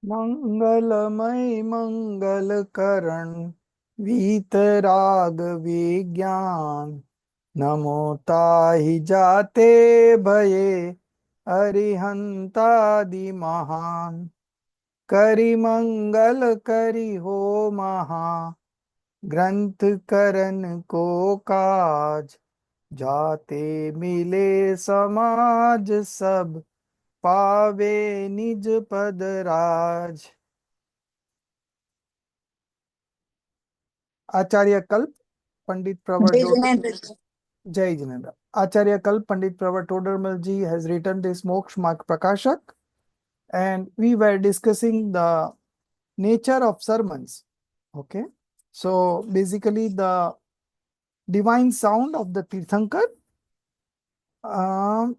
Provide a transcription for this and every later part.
मंगलमय मंगल करण वीतराग विज्ञान नमो ताहि जाते भये अरिहंतादि महान करि मंगल करि हो महा ग्रंथ करन को काज जाते मिले समाज सब पावे निज पद राज। आचार्य कल्प पंडित प्रवर जय जिनेन्द्र जी। Jai Jinendra. Acharya Kalp Pandit Pravar Todarmal ji has written this Moksha Mark Prakashak, and we were discussing the nature of sermons. Okay, so basically the divine sound of the Tirthankar um,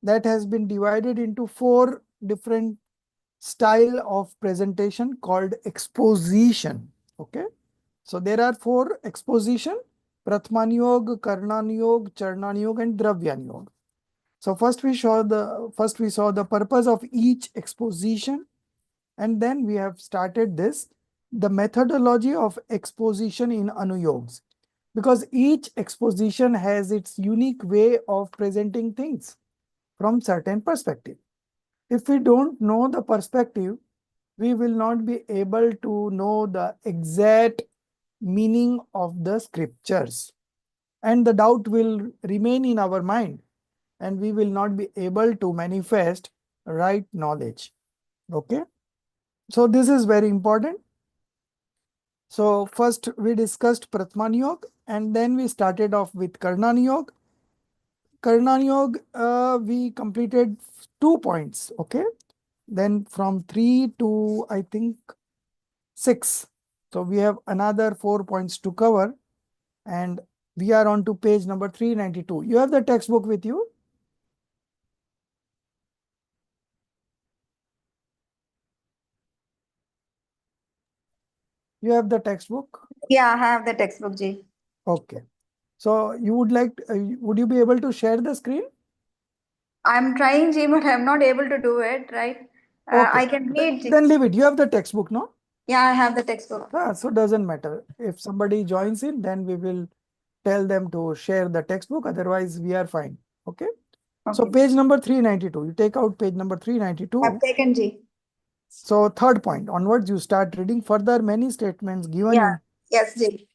that has been divided into four different style of presentation called exposition. Okay, so there are four exposition: Pratman Yog, Karnan Yog, Charnan Yog, and Dravyan Yog. So first we saw the purpose of each exposition, and then we have started the methodology of exposition in Anuyogs, because each exposition has its unique way of presenting things from certain perspective. If we don't know the perspective, we will not be able to know the exact meaning of the scriptures, and the doubt will remain in our mind, and we will not be able to manifest right knowledge. Okay, so this is very important. So first we discussed Pratman Yog, and then we started off with Karnan Yog. Karnan Yog, we completed 2 points. Okay, then from 3 to I think 6. So we have another 4 points to cover, and we are on to page number 392. You have the textbook with you? You have the textbook? Yeah, I have the textbook, Ji. Okay. So you would you be able to share the screen? I'm trying, Ji, but I'm not able to do it, right? Okay. I can read, Ji. Then leave it. You have the textbook, no? Yeah, I have the textbook. So doesn't matter. If somebody joins in, then we will tell them to share the textbook. Otherwise, we are fine. Okay. So Okay. page number 392. You take out page number I've 392. taken, Ji. So third point onwards, you start reading. Further, many statements given Yeah, in. yes, Ji.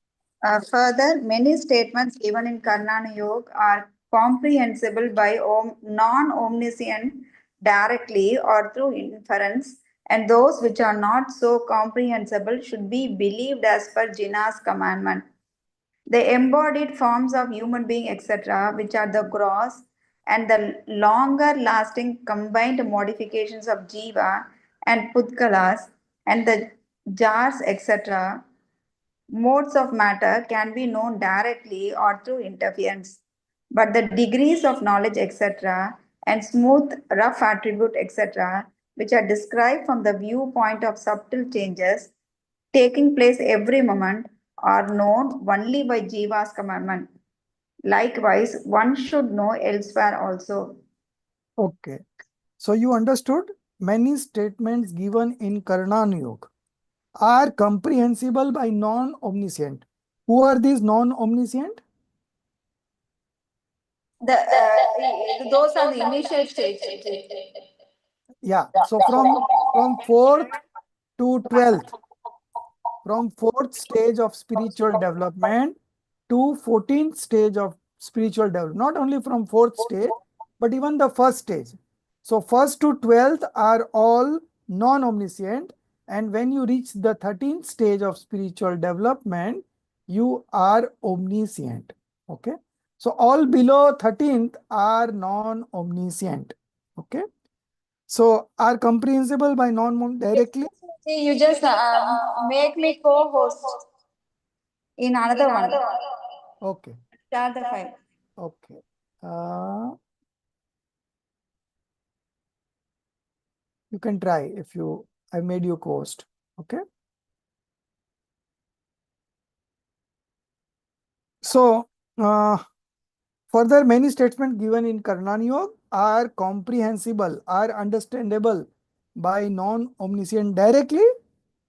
Further, many statements given in Karnana Yoga are comprehensible by non-omniscient directly or through inference, and those which are not so comprehensible should be believed as per Jina's commandment. The embodied forms of human being, etc., which are the gross and the longer lasting combined modifications of Jiva and Putkalas and the jars, etc., modes of matter can be known directly or through interference. But the degrees of knowledge, etc., and smooth, rough attribute, etc., which are described from the viewpoint of subtle changes taking place every moment, are known only by Jiva's commandment. Likewise, one should know elsewhere also. Okay. So you understood many statements given in Karnan Yoga are comprehensible by non-omniscient. Who are these non-omniscient? Those are the initial stages. Yeah. So from fourth to 12th, from fourth stage of spiritual development to 14th stage of spiritual development, not only from fourth stage, but even the first stage. So first to 12th are all non-omniscient, and when you reach the 13th stage of spiritual development, you are omniscient. Okay. So all below 13th are non-omniscient. Okay. So are comprehensible by non directly. See, you just make me co-host in another one. Okay. Start the file. Okay. You can try if I made you co-host. Okay. So, further, many statements given in Karnan Yoga are comprehensible, are understandable by non-omniscient directly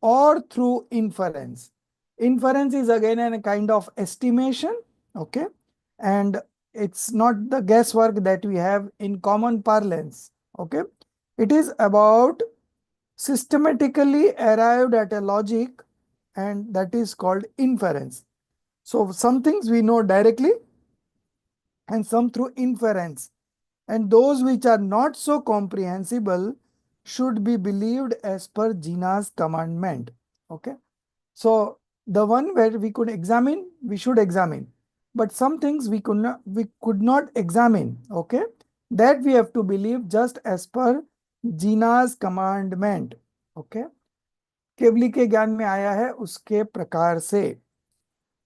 or through inference. Inference is again a kind of estimation, okay? And it's not the guesswork that we have in common parlance, okay? It is about systematically arrived at a logic, and that is called inference. So some things we know directly and some through inference. And those which are not so comprehensible should be believed as per Jina's commandment. Okay. So the one where we could examine, we should examine. But some things we could not examine. Okay. That we have to believe just as per Jina's commandment. Okay. केवली के ज्ञान में आया है उसके प्रकार से.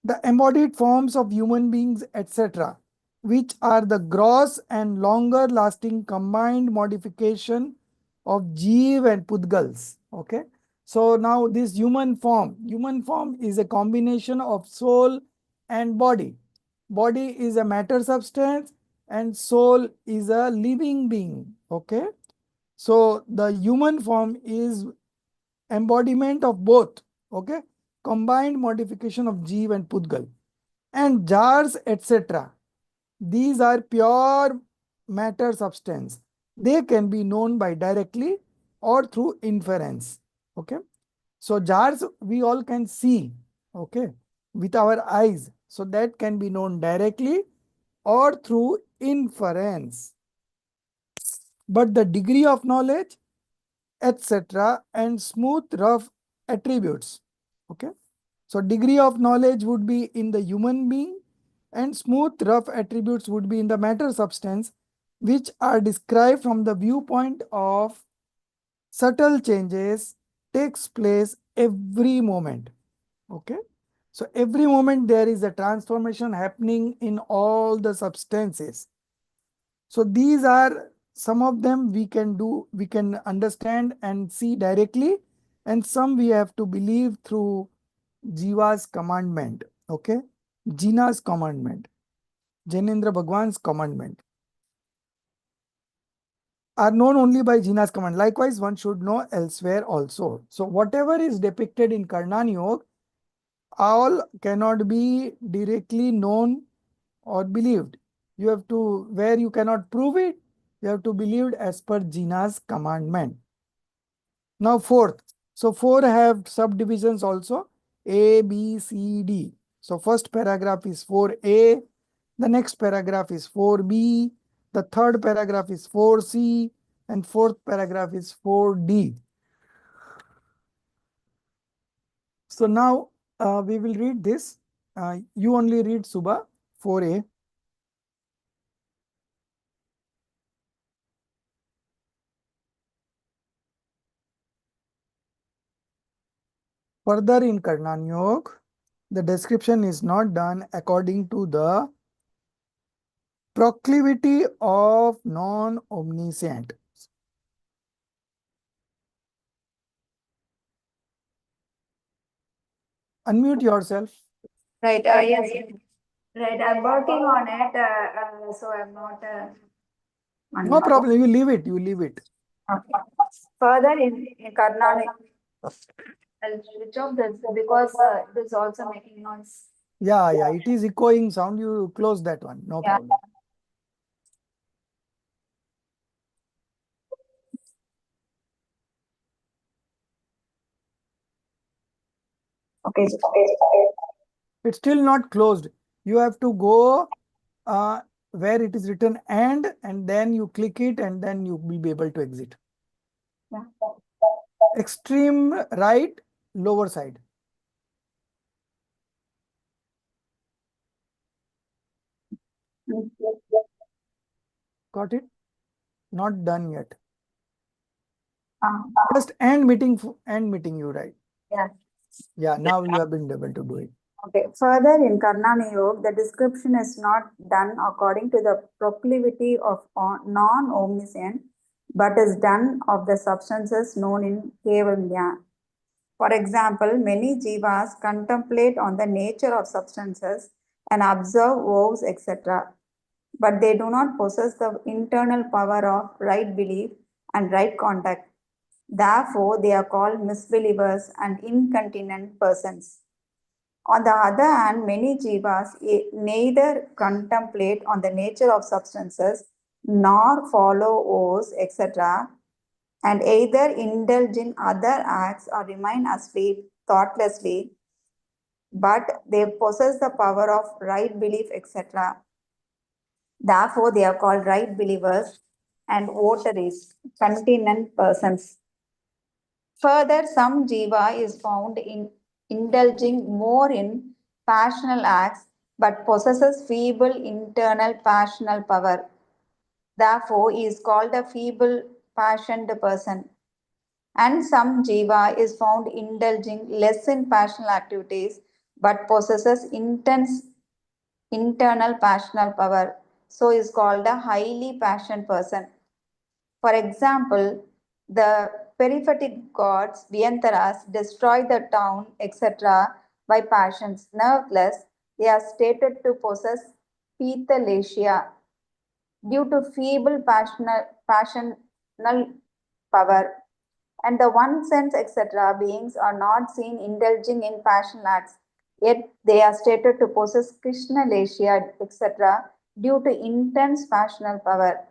The embodied forms of human beings, etc., which are the gross and longer lasting combined modification of Jeev and Pudgals. Okay. So now this human form is a combination of soul and body. Body is a matter substance and soul is a living being. Okay. So the human form is embodiment of both. Okay. Combined modification of Jeev and Pudgal. And jars, etc. These are pure matter substance. They can be known by directly or through inference. Okay. So jars we all can see, okay, with our eyes. So that can be known directly or through inference. But the degree of knowledge, etc., and smooth rough attributes. Okay. So degree of knowledge would be in the human being and smooth rough attributes would be in the matter substance, which are described from the viewpoint of subtle changes takes place every moment. Okay. So every moment there is a transformation happening in all the substances. So these are some of them we can understand and see directly, and some we have to believe through Jiva's commandment. Okay. Jina's commandment. Janendra Bhagwan's commandment are known only by Jina's command. Likewise, one should know elsewhere also. So whatever is depicted in Karnan Yoga, all cannot be directly known or believed. You have to, where you cannot prove it, you have to believe it as per Jina's commandment. Now fourth. So four have subdivisions also. A, B, C, D. So first paragraph is 4A. The next paragraph is 4B. The third paragraph is 4C. And fourth paragraph is 4D. So now we will read this. You only read Subha 4A. Further in Karnan Yoga, the description is not done according to the proclivity of non-omniscient. Unmute yourself. Right. Yes. Right. I'm working on it. So I'm not. No problem. You leave it. You leave it. Okay. Further in Karnataka, I'll switch off this because it is also making noise. Yeah, yeah. It is echoing sound. You close that one. No Yeah. problem. Okay. It's still not closed. You have to go where it is written and then you click it and then you will be able to exit. Yeah. Extreme right, lower side. Got it? Not done yet. Just end meeting you, right? Yeah. Yeah, now you have been able to do it. Okay. Further in Karnani Yoga, the description is not done according to the proclivity of non-omniscient, but is done of the substances known in Kevalya. For example, many jivas contemplate on the nature of substances and observe vows, etc. But they do not possess the internal power of right belief and right contact. Therefore, they are called misbelievers and incontinent persons. On the other hand, many jivas neither contemplate on the nature of substances nor follow oaths, etc., and either indulge in other acts or remain asleep thoughtlessly, but they possess the power of right belief, etc. Therefore, they are called right believers and votaries, continent persons. Further, some jiva is found in indulging more in passional acts but possesses feeble internal passional power. Therefore, he is called a feeble passioned person. And some jiva is found indulging less in passional activities but possesses intense internal passional power. So, is called a highly passionate person. For example, the periphetic gods, Vyantaras, destroy the town, etc., by passions. Nevertheless, they are stated to possess Pithalacia due to feeble passional power. And the one sense, etc., beings are not seen indulging in passional acts, yet they are stated to possess Krishna Lacia, etc., due to intense passional power.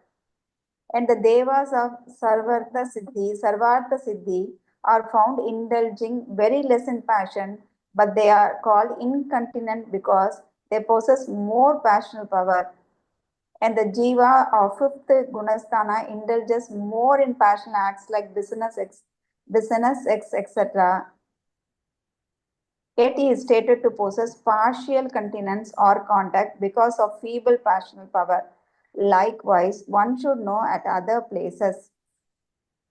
And the devas of Sarvartha Siddhi are found indulging very less in passion, but they are called incontinent because they possess more passional power. And the jiva of fifth gunasthana indulges more in passion acts like business X, etc. Yet he is stated to possess partial continence or contact because of feeble passional power. Likewise, one should know at other places.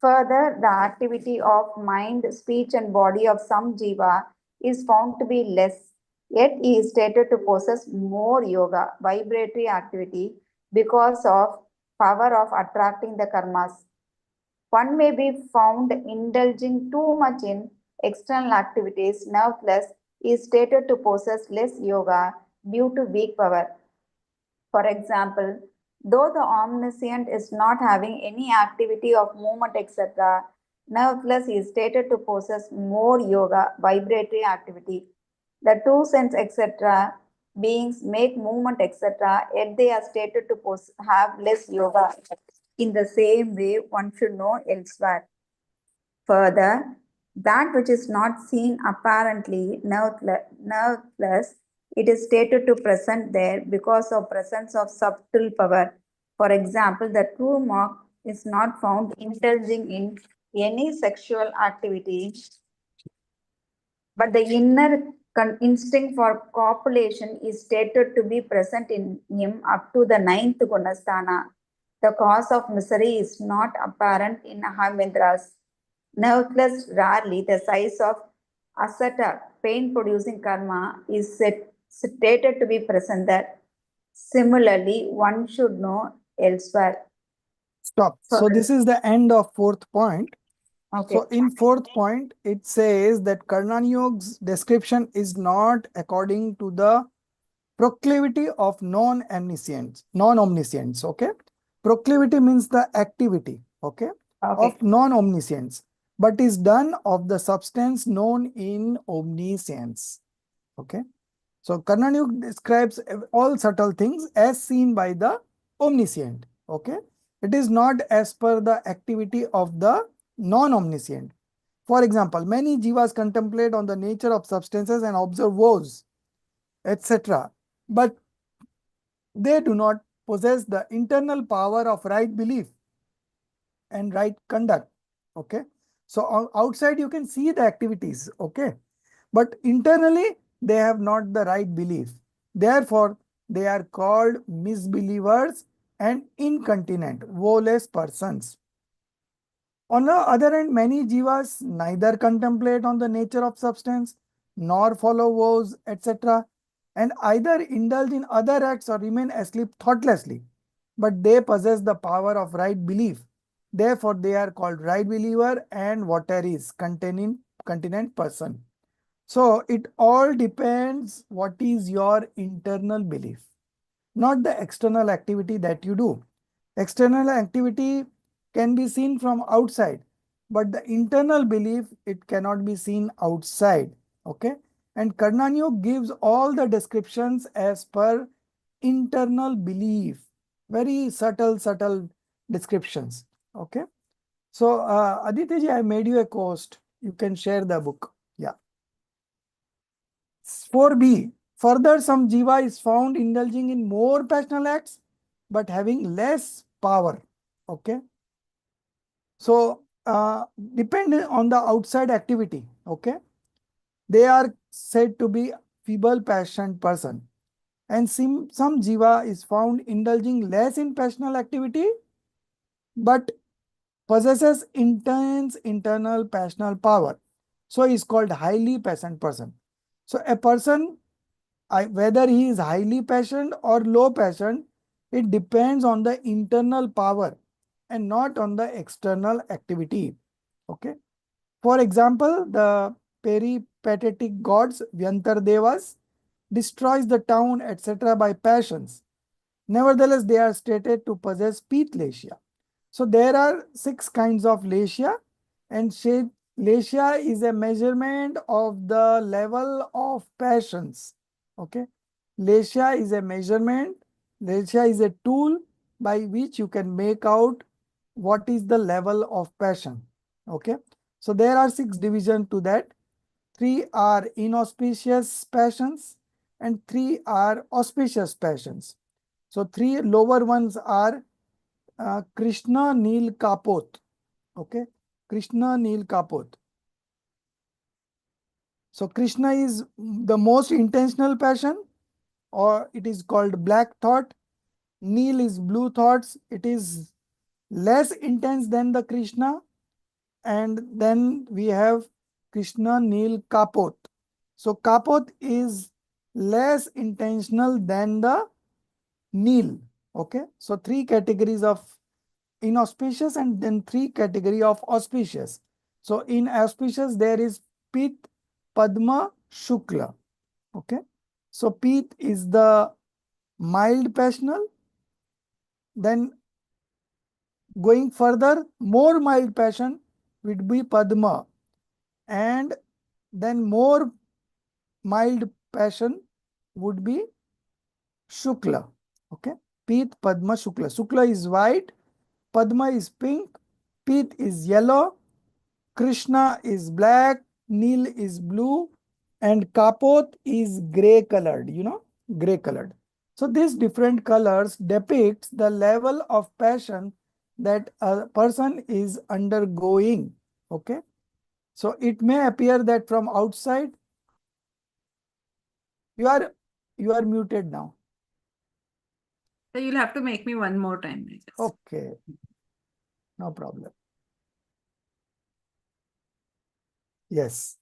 Further, the activity of mind, speech, and body of some jiva is found to be less, yet he is stated to possess more yoga, vibratory activity, because of power of attracting the karmas. One may be found indulging too much in external activities, nevertheless, is stated to possess less yoga due to weak power. For example, though the omniscient is not having any activity of movement, etc., nevertheless he is stated to possess more yoga, vibratory activity. The two sense, etc., beings make movement, etc., yet they are stated to have less yoga. In the same way, one should know elsewhere. Further, that which is not seen apparently nerveless, it is stated to present there because of presence of subtle power. For example, the true monk is not found indulging in any sexual activity, but the inner instinct for copulation is stated to be present in him up to the ninth gunasthana. The cause of misery is not apparent in Ahamindras. Nevertheless, rarely the size of asata, pain producing karma, is stated to be present there. Similarly, one should know elsewhere. Stop. So, So this is the end of fourth point. okay. So in fourth point, it says that Karnani Yoga's description is not according to the proclivity of non-omniscience, okay? Proclivity means the activity, okay, Okay. of non-omniscience, but is done of the substance known in omniscience, okay? So Karnani describes all subtle things as seen by the omniscient, okay? It is not as per the activity of the non-omniscient. For example, many jivas contemplate on the nature of substances and observe woes, etc. But they do not possess the internal power of right belief and right conduct. Okay. So outside you can see the activities. Okay. But internally they have not the right belief. Therefore, they are called misbelievers and incontinent, woeless persons. On the other hand, many jivas neither contemplate on the nature of substance nor follow vows, etc., and either indulge in other acts or remain asleep thoughtlessly. But they possess the power of right belief. Therefore, they are called right believer and votaries, continent person. So, it all depends what is your internal belief, not the external activity that you do. External activity can be seen from outside. but the internal belief, it cannot be seen outside. Okay. And Karnanyo gives all the descriptions as per internal belief. Very subtle descriptions. Okay. So, Aditya ji, I made you a post. You can share the book. Yeah. 4B. Further, some jiva is found indulging in more passional acts, but having less power. Okay. So, depending on the outside activity. Okay. They are said to be feeble passionate person. And some jiva is found indulging less in passional activity, but possesses intense internal passional power. So is called highly passionate person. So a person, whether he is highly passionate or low passionate, it depends on the internal power and not on the external activity. Okay. For example, the peripatetic gods, Vyantar Devas, destroys the town, etc. by passions. Nevertheless, they are stated to possess Pithlesha. So there are 6 kinds of Lesha, and Lesha is a measurement of the level of passions. Okay. Lesha is a measurement. Lesha is a tool by which you can make out what is the level of passion. Okay. So there are 6 divisions to that. 3 are inauspicious passions and 3 are auspicious passions. So 3 lower ones are Krishna Neel Kapot. Okay. Krishna Neel Kapot. So Krishna is the most intentional passion, or it is called black thought. Neel is blue thoughts. It is less intense than the Krishna. And then we have Krishna Neel Kapot. So Kapot is less intentional than the Neel. Okay. So 3 categories of inauspicious and then 3 category of auspicious. So in auspicious there is Pit, Padma, Shukla. Okay. So Pit is the mild passional. Then going further, more mild passion would be Padma, and then more mild passion would be Shukla. Okay. Pit, Padma, Shukla. Shukla is white, Padma is pink, Pit is yellow, Krishna is black, Neel is blue, and Kapot is gray colored, gray colored. So these different colors depicts the level of passion that a person is undergoing. Okay. So it may appear that from outside, you are you are muted now. So you'll have to make me one more time, I guess. Okay. No problem. Yes.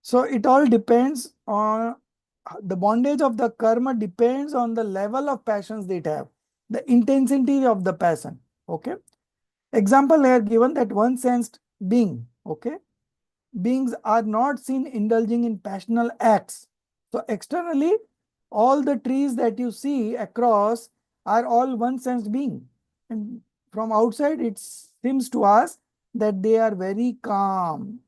So it all depends on the bondage of the karma depends on the level of passions they have, the intensity of the passion. Okay. Example here given that one sensed being. Okay. Beings are not seen indulging in passional acts. So externally, all the trees that you see across are all one sensed being. And from outside, it seems to us that they are very calm,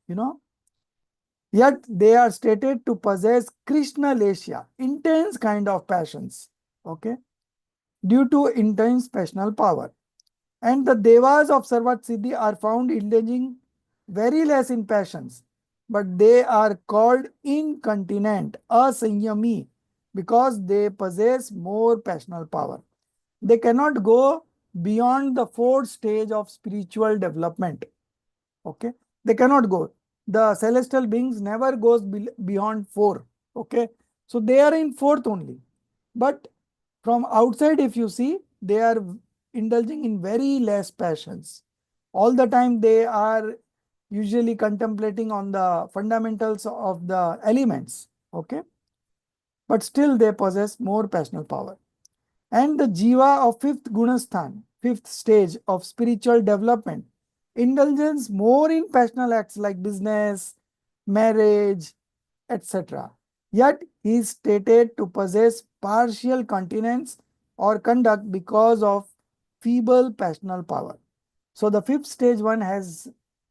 Yet they are stated to possess Krishna Lesha, intense kind of passions, okay, due to intense passional power. And the Devas of Sarvat Siddhi are found indulging very less in passions, but they are called incontinent, asanyami, because they possess more passional power. They cannot go beyond the 4th stage of spiritual development. Okay. They cannot go. The celestial beings never goes beyond 4. Okay. So they are in 4th only. But from outside, if you see, they are indulging in very less passions. All the time they are usually contemplating on the fundamentals of the elements. Okay. But still they possess more passional power. And the jiva of 5th gunasthan, 5th stage of spiritual development, indulgence more in passional acts like business, marriage, etc. Yet he is stated to possess partial continence or conduct because of feeble passional power. So the fifth stage one has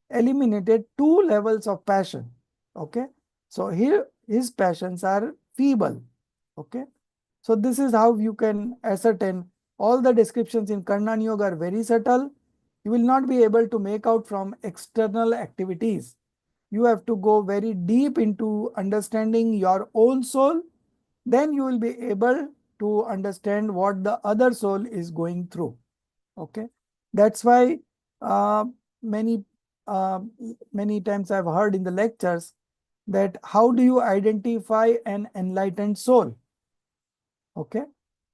eliminated 2 levels of passion. Okay. So here his passions are feeble. Okay. So this is how you can ascertain. All the descriptions in Karnan Yoga are very subtle. You will not be able to make out from external activities. You have to go very deep into understanding your own soul. Then you will be able to understand what the other soul is going through. Okay. That's why uh, many uh, many times I've heard in the lectures that how do you identify an enlightened soul? Okay.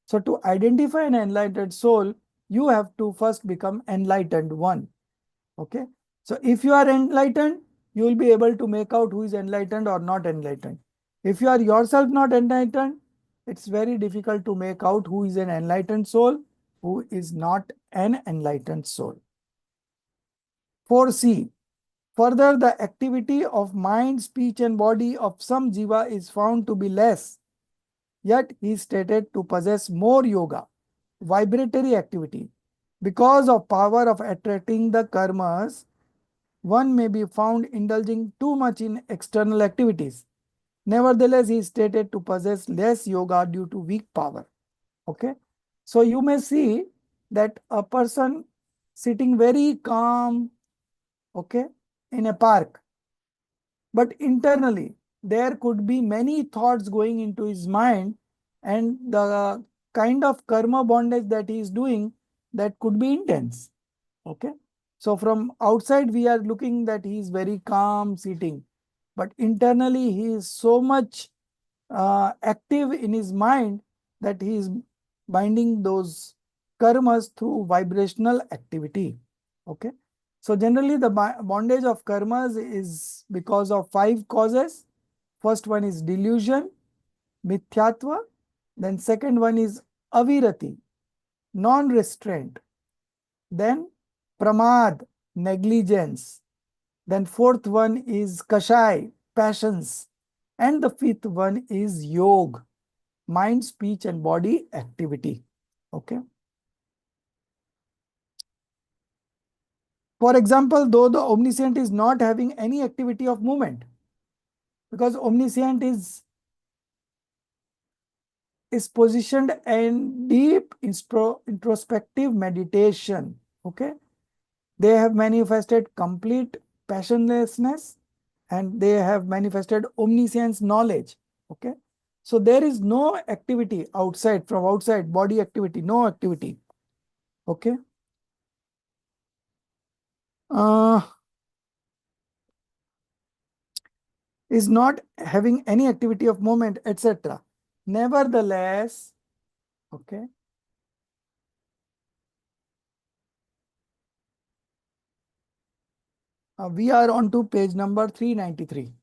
So to identify an enlightened soul, you have to first become enlightened one. Okay. So if you are enlightened, you will be able to make out who is enlightened or not enlightened. If you are yourself not enlightened, it's very difficult to make out who is an enlightened soul, who is not an enlightened soul. 4C. Further, the activity of mind, speech, and body of some jiva is found to be less, yet he is stated to possess more yoga, vibratory activity. Because of power of attracting the karmas, one may be found indulging too much in external activities. Nevertheless, he is stated to possess less yoga due to weak power. Okay. So you may see that a person sitting very calm, okay, in a park, but internally there could be many thoughts going into his mind, and the kind of karma bondage that he is doing, that could be intense. Okay. So from outside we are looking that he is very calm sitting, but internally he is so much active in his mind that he is binding those karmas through vibrational activity. Okay. So generally the bondage of karmas is because of 5 causes. First one is delusion, mithyatva. Then second one is avirati, non-restraint. Then pramad, negligence. Then fourth one is kashai, passions. And the fifth one is yog, mind, speech, and body activity. Okay. For example, though the omniscient is not having any activity of movement, because omniscient is positioned in deep introspective meditation. Okay. They have manifested complete passionlessness and they have manifested omniscience knowledge. Okay. So there is no activity outside, from outside, body activity, no activity. Okay. Uh, is not having any activity of movement, etc. Nevertheless, okay, we are on to page number 393.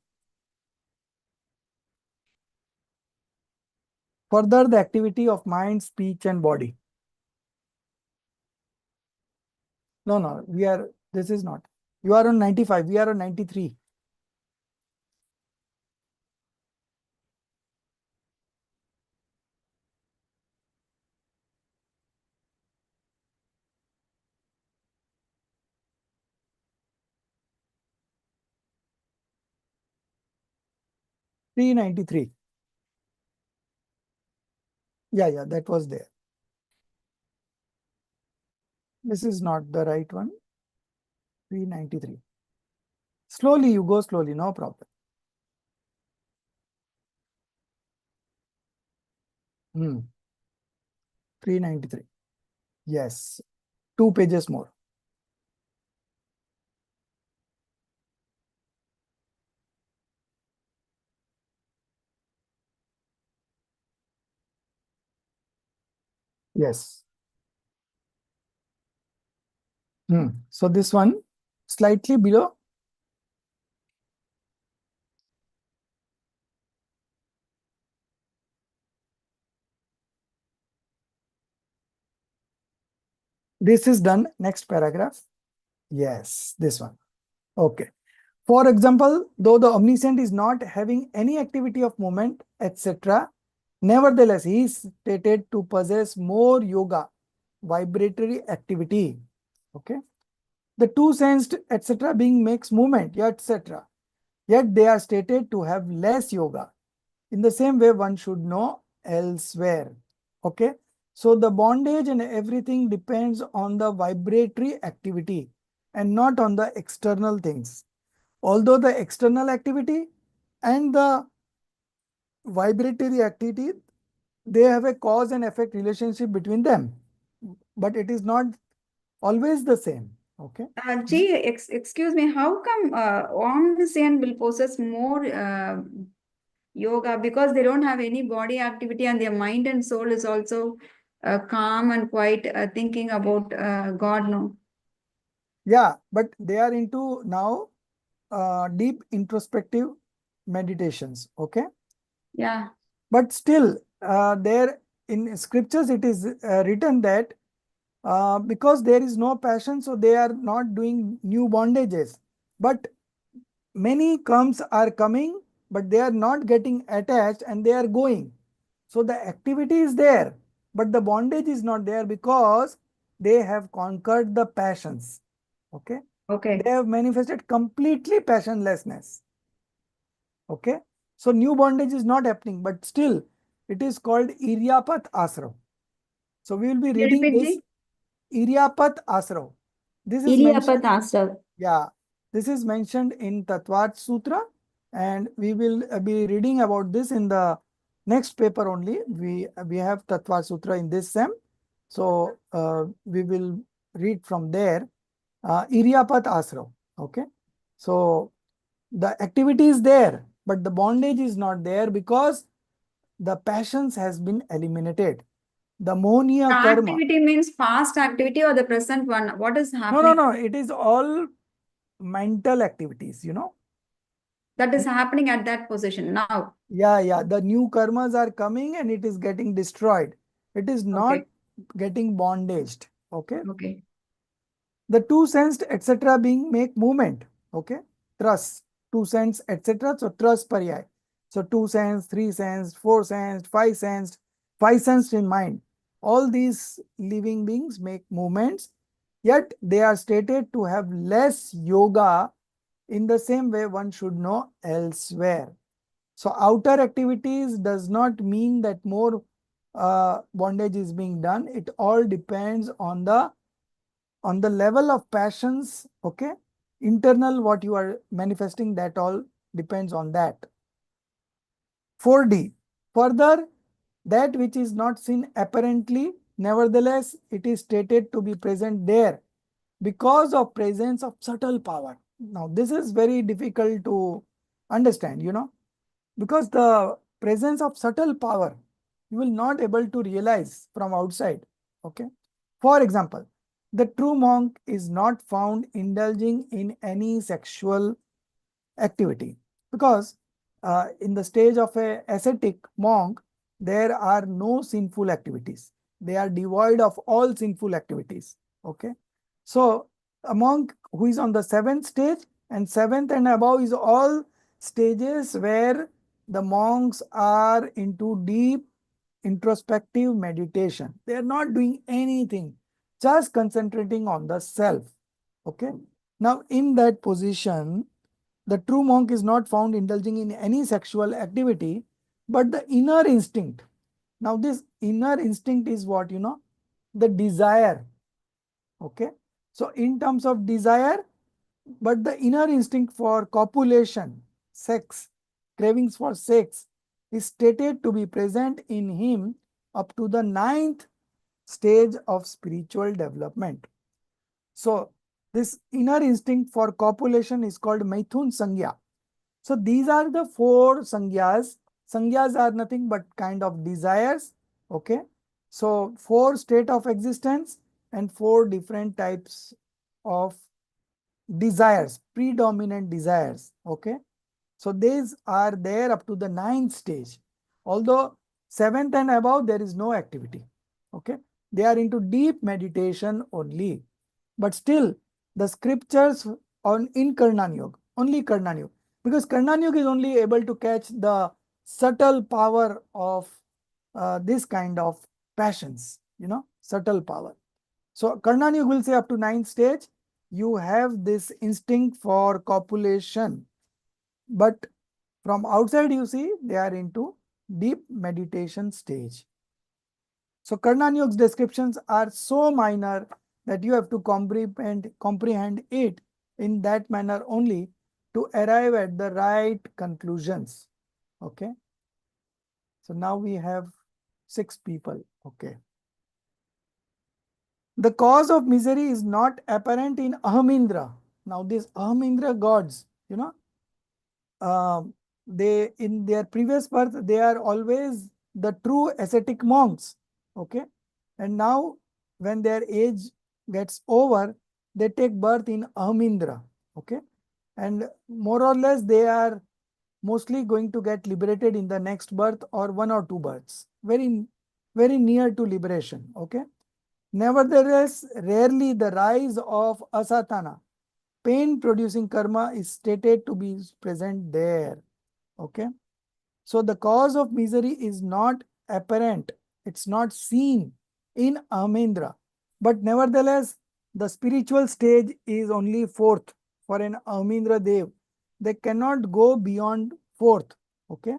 Further, the activity of mind, speech, and body. No, this is not. You are on 95, we are on 93. $393. Yeah, that was there. This is not the right one. 393. Slowly, you go slowly, no problem. 393. Yes. 2 pages more. Yes. So this one, slightly below. This is done. Next paragraph. Yes, this one. Okay. For example, though the omniscient is not having any activity of movement, etc., nevertheless, he is stated to possess more yoga, vibratory activity. Okay. The two sensed, etc., being makes movement, etc. Yet they are stated to have less yoga. In the same way, one should know elsewhere. Okay. So the bondage and everything depends on the vibratory activity and not on the external things. Although the external activity and the vibratory activity, they have a cause and effect relationship between them, but it is not always the same. Okay. Excuse me, how come omniscient will possess more yoga? Because they don't have any body activity and their mind and soul is also calm and quite thinking about God, no? Yeah, but they are into now deep introspective meditations. Okay. Yeah. But still, there in scriptures it is written that because there is no passion, so they are not doing new bondages. But many comes are coming, but they are not getting attached and they are going. So the activity is there, but the bondage is not there because they have conquered the passions. Okay. Okay. They have manifested completely passionlessness. Okay. So new bondage is not happening, but still it is called Iryapat Asrav. So we will be Can you reading repeat this ji? Iryapat Asrav. This is Iliapat mentioned, Astra. yeah, this is mentioned in Tattvat Sutra, and we will be reading about this in the next paper only. We have Tattvat Sutra in this sem. So we will read from there. Iryapat Asrav. Okay. So the activity is there, but the bondage is not there because the passions has been eliminated. The The monia karma. activity means past activity or the present one. What is No, no, happening? no. It is all mental activities, you know. That is happening at that position now. Yeah, yeah. The new karmas are coming and it is getting destroyed. It is not Okay. getting bondaged. Okay. Okay. The two sensed, etc., being make movement. Okay. Trust, two sensed, etc. So trust paryay. So two sensed, three sensed, four sensed, five sensed in mind. All these living beings make movements, yet they are stated to have less yoga. In the same way, one should know elsewhere. So outer activities does not mean that more bondage is being done. It all depends on the level of passions. Okay. Internal, what you are manifesting, that all depends on that. 4D. Further, that which is not seen apparently, nevertheless, it is stated to be present there because of presence of subtle power. Now, this is very difficult to understand, you know, because the presence of subtle power, you will not able to realize from outside. Okay. For example, the true monk is not found indulging in any sexual activity because in the stage of a ascetic monk, there are no sinful activities. They are devoid of all sinful activities. Okay. So a monk who is on the seventh stage, and seventh and above is all stages where the monks are into deep introspective meditation. They are not doing anything, just concentrating on the self. Okay. Now in that position, the true monk is not found indulging in any sexual activity, but the inner instinct. Now, this inner instinct is what, you know, the desire. Okay. So, in terms of desire, but the inner instinct for copulation, sex, cravings for sex is stated to be present in him up to the ninth stage of spiritual development. So, this inner instinct for copulation is called Maithun Sangya. So these are the four sangyas. Sangyas are nothing but kind of desires. Okay. So four state of existence and four different types of desires, predominant desires. Okay. So these are there up to the ninth stage. Although seventh and above, there is no activity. Okay. They are into deep meditation only. But still, the scriptures on in Karnan Yoga, only Karnan Yoga, because Karnan Yoga is only able to catch the subtle power of this kind of passions, you know, subtle power. So Karnan Yoga will say up to ninth stage, you have this instinct for copulation, but from outside you see they are into deep meditation stage. So Karnan Yoga's descriptions are so minor that you have to comprehend it in that manner only to arrive at the right conclusions. Okay. So now we have 6 people. Okay. The cause of misery is not apparent in Ahamindra. Now these Ahamindra gods, they in their previous birth, they are always the true ascetic monks. Okay. And now when their age gets over, they take birth in Ahamindra. Okay. And more or less they are mostly going to get liberated in the next birth or 1 or 2 births. Very, very near to liberation. Okay. Nevertheless, rarely the rise of asatana, pain-producing karma, is stated to be present there. Okay. So the cause of misery is not apparent. It's not seen in Amendra. But nevertheless, the spiritual stage is only 4th for an Amendra Dev. They cannot go beyond 4th. Okay.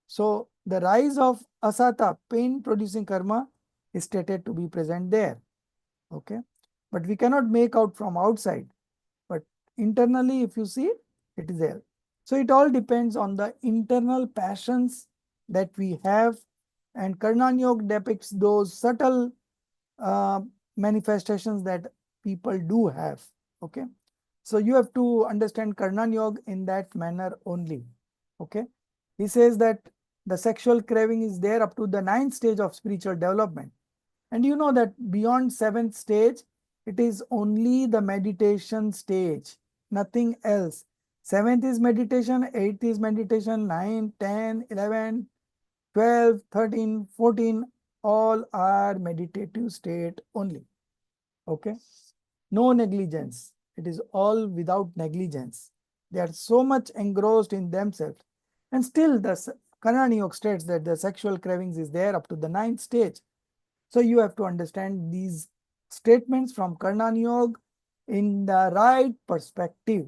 So the rise of asata, pain-producing karma, is stated to be present there. Okay. But we cannot make out from outside. But internally, if you see, it is there. So it all depends on the internal passions that we have. And Karnan Yoga depicts those subtle manifestations that people do have. Okay. So you have to understand Karnan Yoga in that manner only. Okay. He says that the sexual craving is there up to the 9th stage of spiritual development. And you know that beyond 7th stage, it is only the meditation stage, nothing else. 7th is meditation, 8th is meditation, 9, 10, 11, 12, 13, 14, all are meditative state only. Okay. No negligence. It is all without negligence. They are so much engrossed in themselves. And still the Karnani Yoga states that the sexual cravings is there up to the 9th stage. So you have to understand these statements from Karnan Yoga in the right perspective.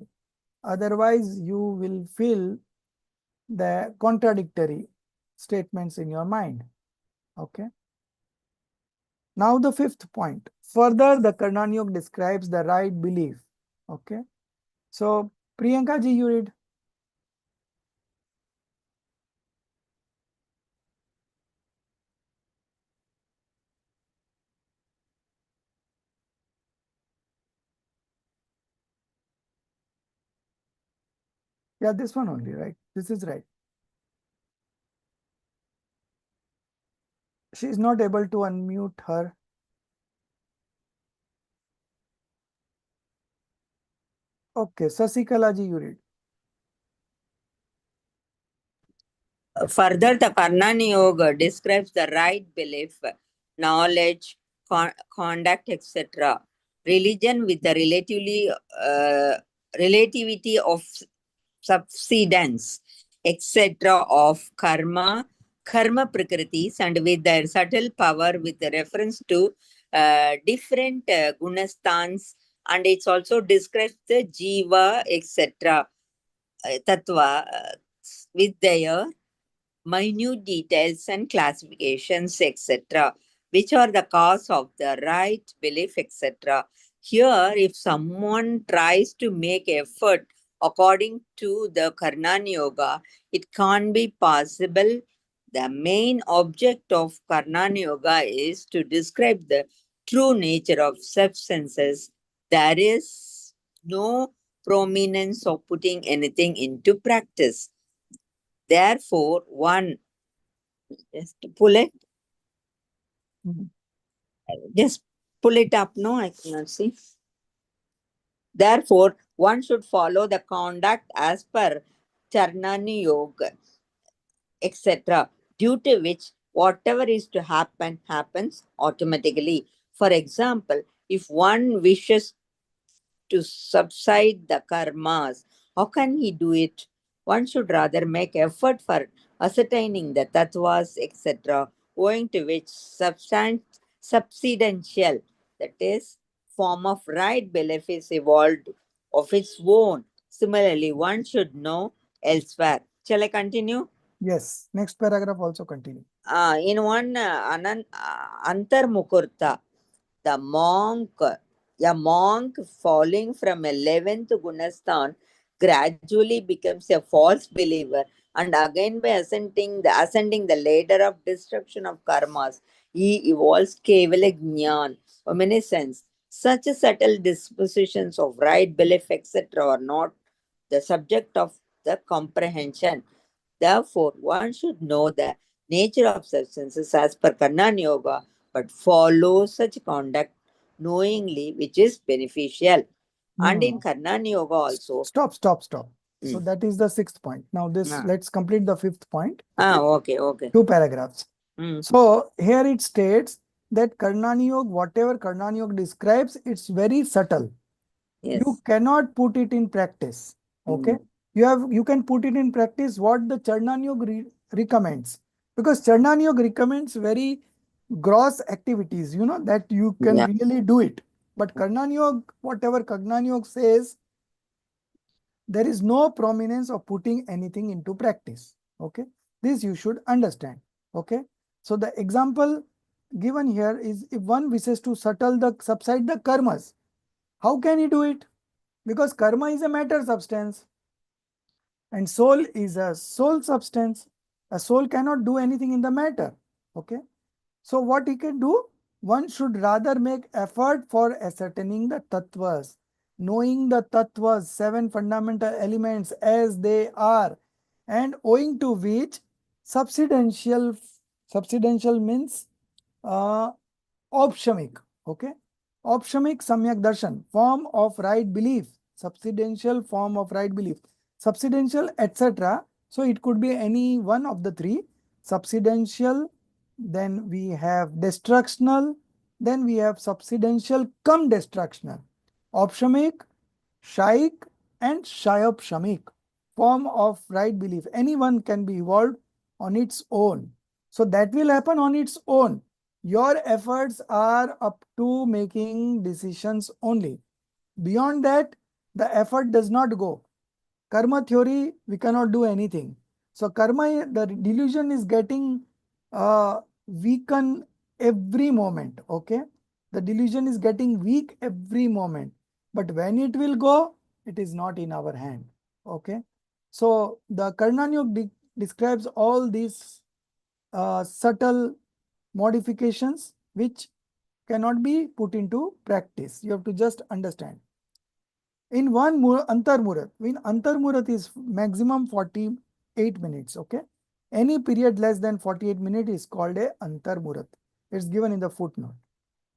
Otherwise, you will feel the contradictory statements in your mind. Okay. Now the 5th point. Further, the Karnan Yoga describes the right belief. Okay. So Priyanka ji, you read. Yeah, this one only, right? This is right. She is not able to unmute her. Okay, Sasikala ji, you read. Further, the Karnani Yoga describes the right belief, knowledge, conduct, etc. Religion with the relativity of subsidence, etc. of karma, karma prakritis, and with their subtle power with reference to different gunastans, and it's also describes the jiva, etc. Tattva with their minute details and classifications, etc., which are the cause of the right belief, etc. Here, if someone tries to make effort according to the Karnan Yoga, it can't be possible. The main object of Karnan Yoga is to describe the true nature of substances. There is no prominence of putting anything into practice. Therefore, one just pull it. Just pull it up. No, I cannot see. Therefore, one should follow the conduct as per Charnani Yoga, etc., due to which whatever is to happen happens automatically. For example, if one wishes to subside the karmas, how can he do it? One should rather make effort for ascertaining the tattvas, etc., owing to which substantial, that is, form of right belief is evolved of its own. Similarly, one should know elsewhere. Shall I continue? Yes. Next paragraph also continue. In one Antarmukurta, the monk, a monk falling from 11th Gunasthan gradually becomes a false believer, and again by ascending the ladder of destruction of karmas, he evolves Kevala Jnana, omniscience. Such subtle dispositions of right belief, etc., are not the subject of the comprehension. Therefore, one should know the nature of substances as per Karnan Yoga, but follow such conduct knowingly, which is beneficial. And in Karnan Yoga also. Stop. So that is the sixth point. Now let's complete the fifth point. Okay. 2 paragraphs. Mm. So here it states that Karnani Yoga, whatever Karnani Yoga describes, it's very subtle. Yes. You cannot put it in practice. Okay. You can put it in practice what the Charnan Yoga recommends, because Charnan Yoga recommends very gross activities, that you can really do it. But Karnan Yoga, whatever Karnan Yoga says, there is no prominence of putting anything into practice. Okay. This you should understand. Okay. So the example given here is, if one wishes to subside the karmas, how can he do it? Because karma is a matter substance and soul is a soul substance. A soul cannot do anything in the matter. Okay. So what he can do? One should rather make effort for ascertaining the tattvas, knowing the tattvas, 7 fundamental elements as they are, and owing to which subsidential means Opshamik. Okay. Opshamik Samyak Darshan, form of right belief, subsidential form of right belief, subsidential, etc. So it could be any one of the three. Subsidential, then we have destructional, then we have subsidential cum destructional. Opshamik, Shaik, and Shayopshamik, form of right belief. Anyone can be evolved on its own. So that will happen on its own. Your efforts are up to making decisions only. Beyond that, the effort does not go. Karma theory, we cannot do anything. So karma, the delusion is getting weakened every moment. Okay. The delusion is getting weak every moment. But when it will go, it is not in our hand. Okay. So the Karnan Yoga describes all these subtle modifications which cannot be put into practice. You have to just understand. In one Antarmurat, when Antarmurat is maximum 48 minutes, okay? Any period less than 48 minutes is called a Antarmurat. It's given in the footnote.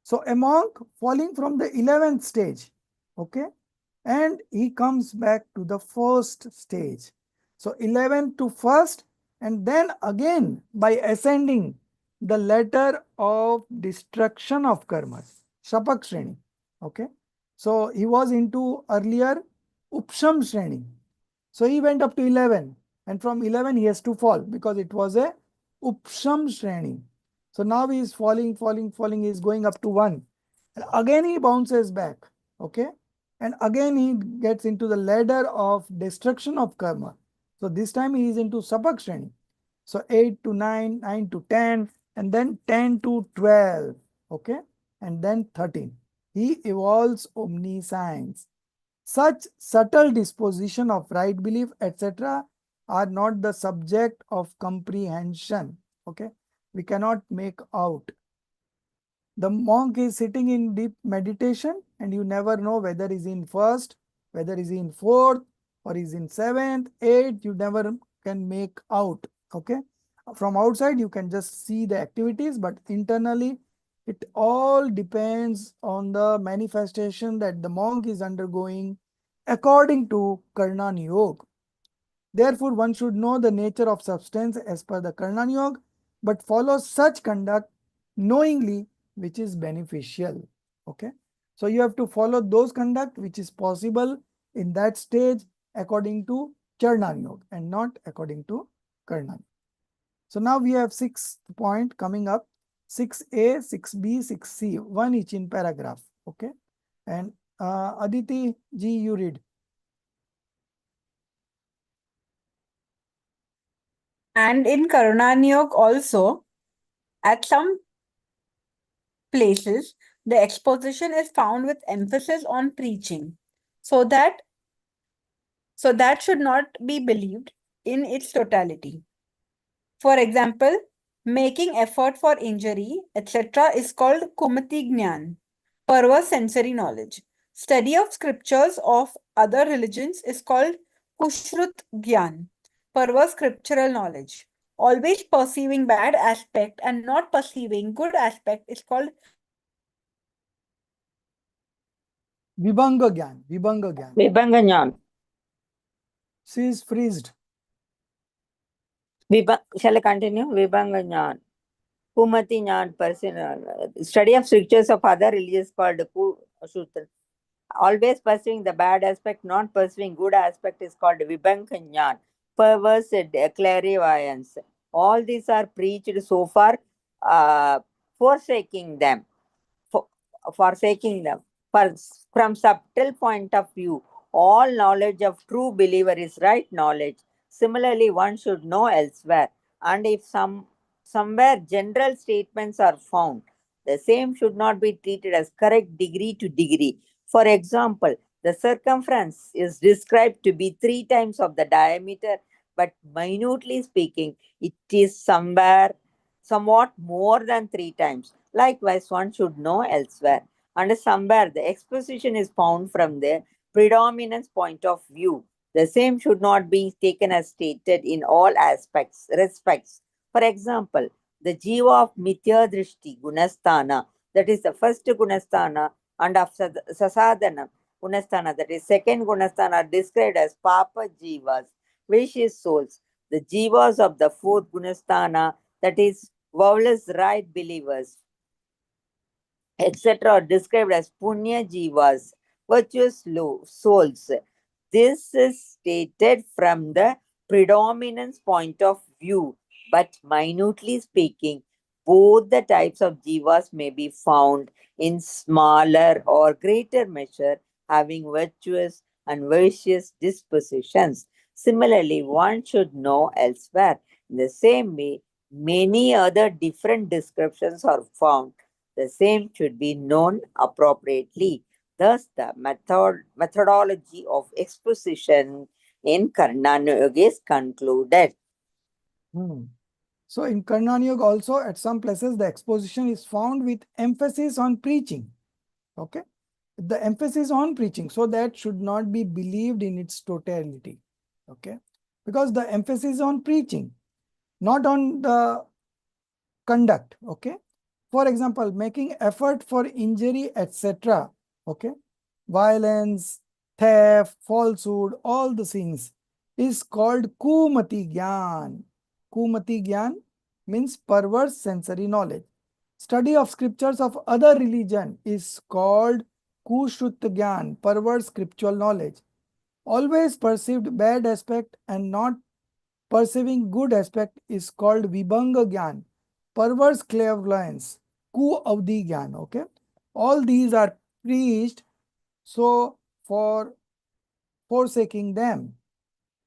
So a monk falling from the 11th stage, okay? And he comes back to the first stage. So 11th to first, and then again by ascending the ladder of destruction of karmas, Shapak Shreni, okay? So he was into earlier Upsham Shreni. So he went up to 11, and from 11 he has to fall because it was a Upsham Shreni. So now he is falling, he is going up to 1. And again he bounces back, okay? And again he gets into the ladder of destruction of karma. So this time he is into Sapak Shreni. So 8 to 9, 9 to 10, and then 10 to 12, okay? And then 13. He evolves omniscience. Such subtle disposition of right belief, etc., are not the subject of comprehension. Okay, we cannot make out. The monk is sitting in deep meditation, and you never know whether he's in first, whether he's in fourth, or he's in seventh, eighth. You never can make out. Okay, from outside you can just see the activities, but internally it all depends on the manifestation that the monk is undergoing according to Karnan Yoga. Therefore, one should know the nature of substance as per the Karnan Yoga, but follow such conduct knowingly, which is beneficial. Okay. So you have to follow those conduct which is possible in that stage according to Charnan Yoga and not according to Karnan. So now we have 6th point coming up, 6A, 6B, 6C, one each in paragraph. Okay. And Aditi ji, you read. And in Karunaniyog also, at some places, the exposition is found with emphasis on preaching. So that should not be believed in its totality. For example, making effort for injury, etc., is called Kumati Gnan, perverse sensory knowledge. Study of scriptures of other religions is called Kushrut Gyan, perverse scriptural knowledge. Always perceiving bad aspect and not perceiving good aspect is called Vibhanga Gyan. Vibhanga Gyan. Vibhanganyan. She is freezed. Shall I continue? Vibhanganyan. Kumati Nyan, personal study of scriptures of other religions called Kushutra. Always pursuing the bad aspect, not pursuing good aspect is called Vibhanganyan, perverse clairvoyance. All these are preached so far, forsaking them. For, forsaking them. From subtle point of view, all knowledge of true believer is right knowledge. Similarly, one should know elsewhere, and if somewhere general statements are found, the same should not be treated as correct degree to degree. For example, the circumference is described to be 3 times of the diameter, but minutely speaking, it is somewhat more than 3 times. Likewise, one should know elsewhere, and somewhere the exposition is found from the predominance point of view. The same should not be taken as stated in all respects. For example, the Jiva of Mithya Drishti Gunasthana, that is the first Gunasthana, and of Sasadhana Gunasthana, that is second Gunasthana, are described as Papa Jivas, vicious souls. The Jivas of the fourth Gunasthana, that is vowless right believers, etc., are described as Punya Jivas, virtuous souls. This is stated from the predominance point of view, but minutely speaking, both the types of jivas may be found in smaller or greater measure, having virtuous and vicious dispositions. Similarly, one should know elsewhere. In the same way, many other different descriptions are found. The same should be known appropriately. Thus, the methodology of exposition in Karnana Yoga is concluded. So in Karnana Yoga also, at some places, the exposition is found with emphasis on preaching. Okay. The emphasis on preaching. So that should not be believed in its totality. Okay. Because the emphasis on preaching, not on the conduct. Okay. For example, making effort for injury, etc. Okay. Violence, theft, falsehood, all the things is called Kumati Gyan. Kumati Gyan means perverse sensory knowledge. Study of scriptures of other religion is called Kushrut Gyan, perverse scriptural knowledge. Always perceived bad aspect and not perceiving good aspect is called Vibhanga Gyan, perverse clairvoyance, Ku Avdi Gyan. Okay, all these are preached. So for forsaking them,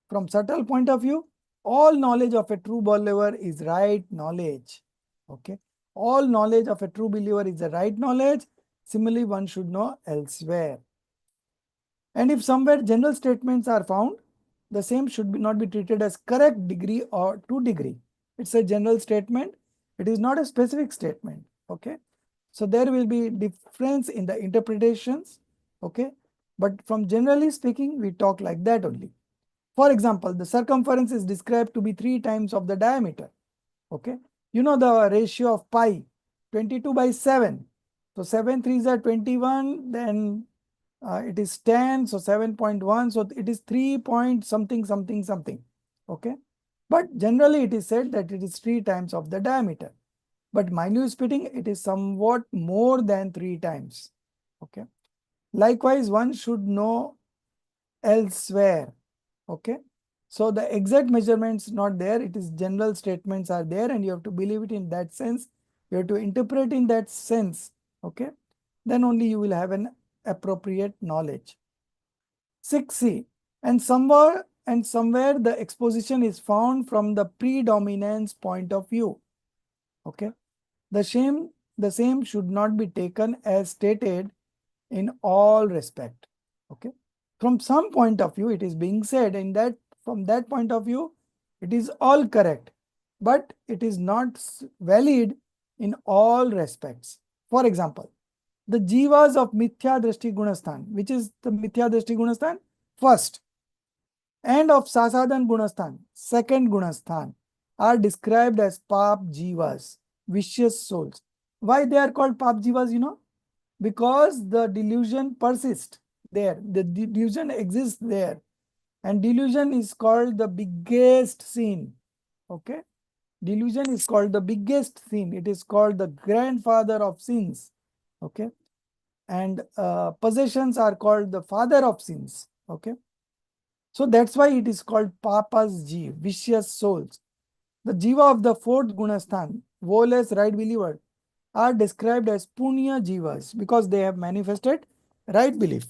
from subtle point of view, all knowledge of a true believer is right knowledge. Okay, all knowledge of a true believer is the right knowledge. Similarly, one should know elsewhere. And if somewhere general statements are found, the same should not be treated as correct degree or to degree. It's a general statement. It is not a specific statement. Okay. So there will be difference in the interpretations. Okay. But from generally speaking, we talk like that only. For example, the circumference is described to be 3 times of the diameter. Okay. You know the ratio of pi, 22 by 7. So 7 3s are 21, then it is 10, so 7.1, so it is 3 point something, something, something. Okay. But generally it is said that it is 3 times of the diameter. But minute splitting, it is somewhat more than 3 times. Okay. Likewise, one should know elsewhere. Okay. So the exact measurements not there, it is general statements are there and you have to believe it in that sense. You have to interpret in that sense. Okay. Then only you will have an appropriate knowledge. 6C, and somewhere the exposition is found from the predominance point of view. Okay. The same should not be taken as stated in all respect. Okay. From some point of view, it is being said in that from that point of view, it is all correct, but it is not valid in all respects. For example, the jivas of Mithya Drishti Gunasthan, which is the Mithya Drishti Gunasthan, first, and of Sasadhan Gunasthan, second Gunasthan, are described as Pap Jivas, vicious souls. Why they are called Pap Jivas, you know? Because the delusion persists there, the delusion exists there, and delusion is called the biggest sin. Okay? Delusion is called the biggest sin. It is called the grandfather of sins. Okay? And possessions are called the father of sins. Okay? So that's why it is called Papa's Jeev, vicious souls. The Jiva of the fourth Gunasthan, woeless right believer, are described as Punya Jivas because they have manifested right belief.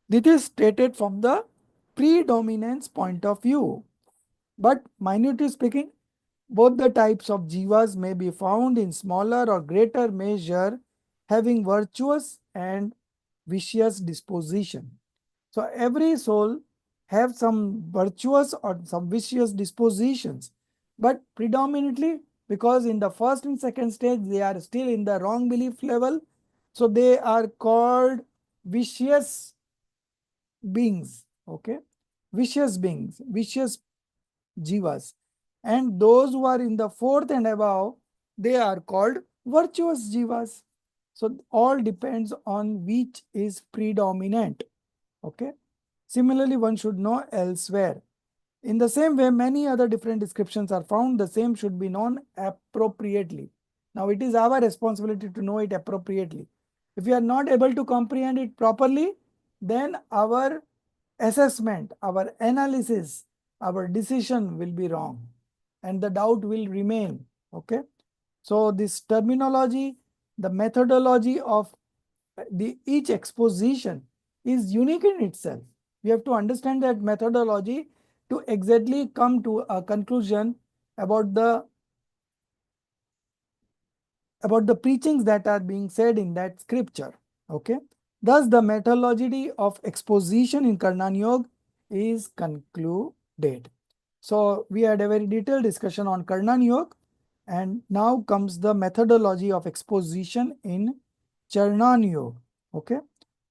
This is stated from the predominance point of view. But minutely speaking, both the types of jivas may be found in smaller or greater measure having virtuous and vicious disposition. So every soul have some virtuous or some vicious dispositions, but predominantly because in the first and second stage they are still in the wrong belief level, so they are called vicious beings. Okay, vicious beings, vicious jivas. And those who are in the fourth and above, they are called virtuous jivas. So all depends on which is predominant. Okay. Similarly, one should know elsewhere. In the same way, many other different descriptions are found. The same should be known appropriately. Now, it is our responsibility to know it appropriately. If we are not able to comprehend it properly, then our assessment, our analysis, our decision will be wrong and the doubt will remain. Okay. So, this terminology, the methodology of each exposition is unique in itself. We have to understand that methodology to exactly come to a conclusion about the preachings that are being said in that scripture. Okay. Thus, the methodology of exposition in Karnan Yoga is concluded. So, we had a very detailed discussion on Karnan Yoga, and now comes the methodology of exposition in Charnan Yoga. Okay.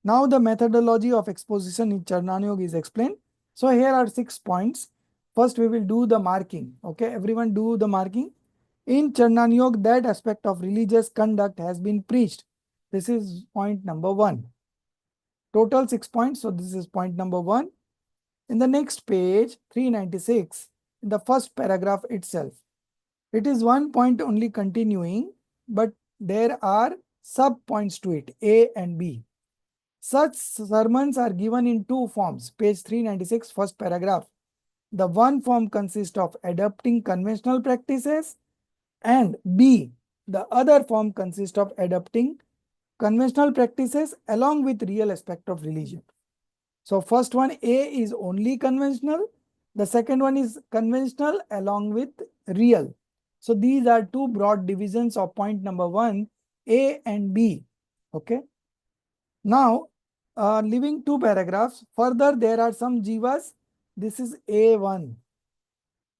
Now, the methodology of exposition in Charnan Yoga is explained. So, here are 6 points. First, we will do the marking. Okay. Everyone do the marking. In Charnan Yoga, that aspect of religious conduct has been preached. This is point number 1. Total 6 points. So, this is point number 1. In the next page, 396, in the first paragraph itself, it is 1 point only continuing, but there are sub points to it, A and B. Such sermons are given in 2 forms. Page 396, first paragraph. The one form consists of adopting conventional practices, and B, the other form consists of adopting conventional practices along with real aspect of religion. So first one, A, is only conventional. The second one is conventional along with real. So these are 2 broad divisions of point number 1, A and B. Okay. Now, leaving 2 paragraphs, further there are some jivas. This is A1.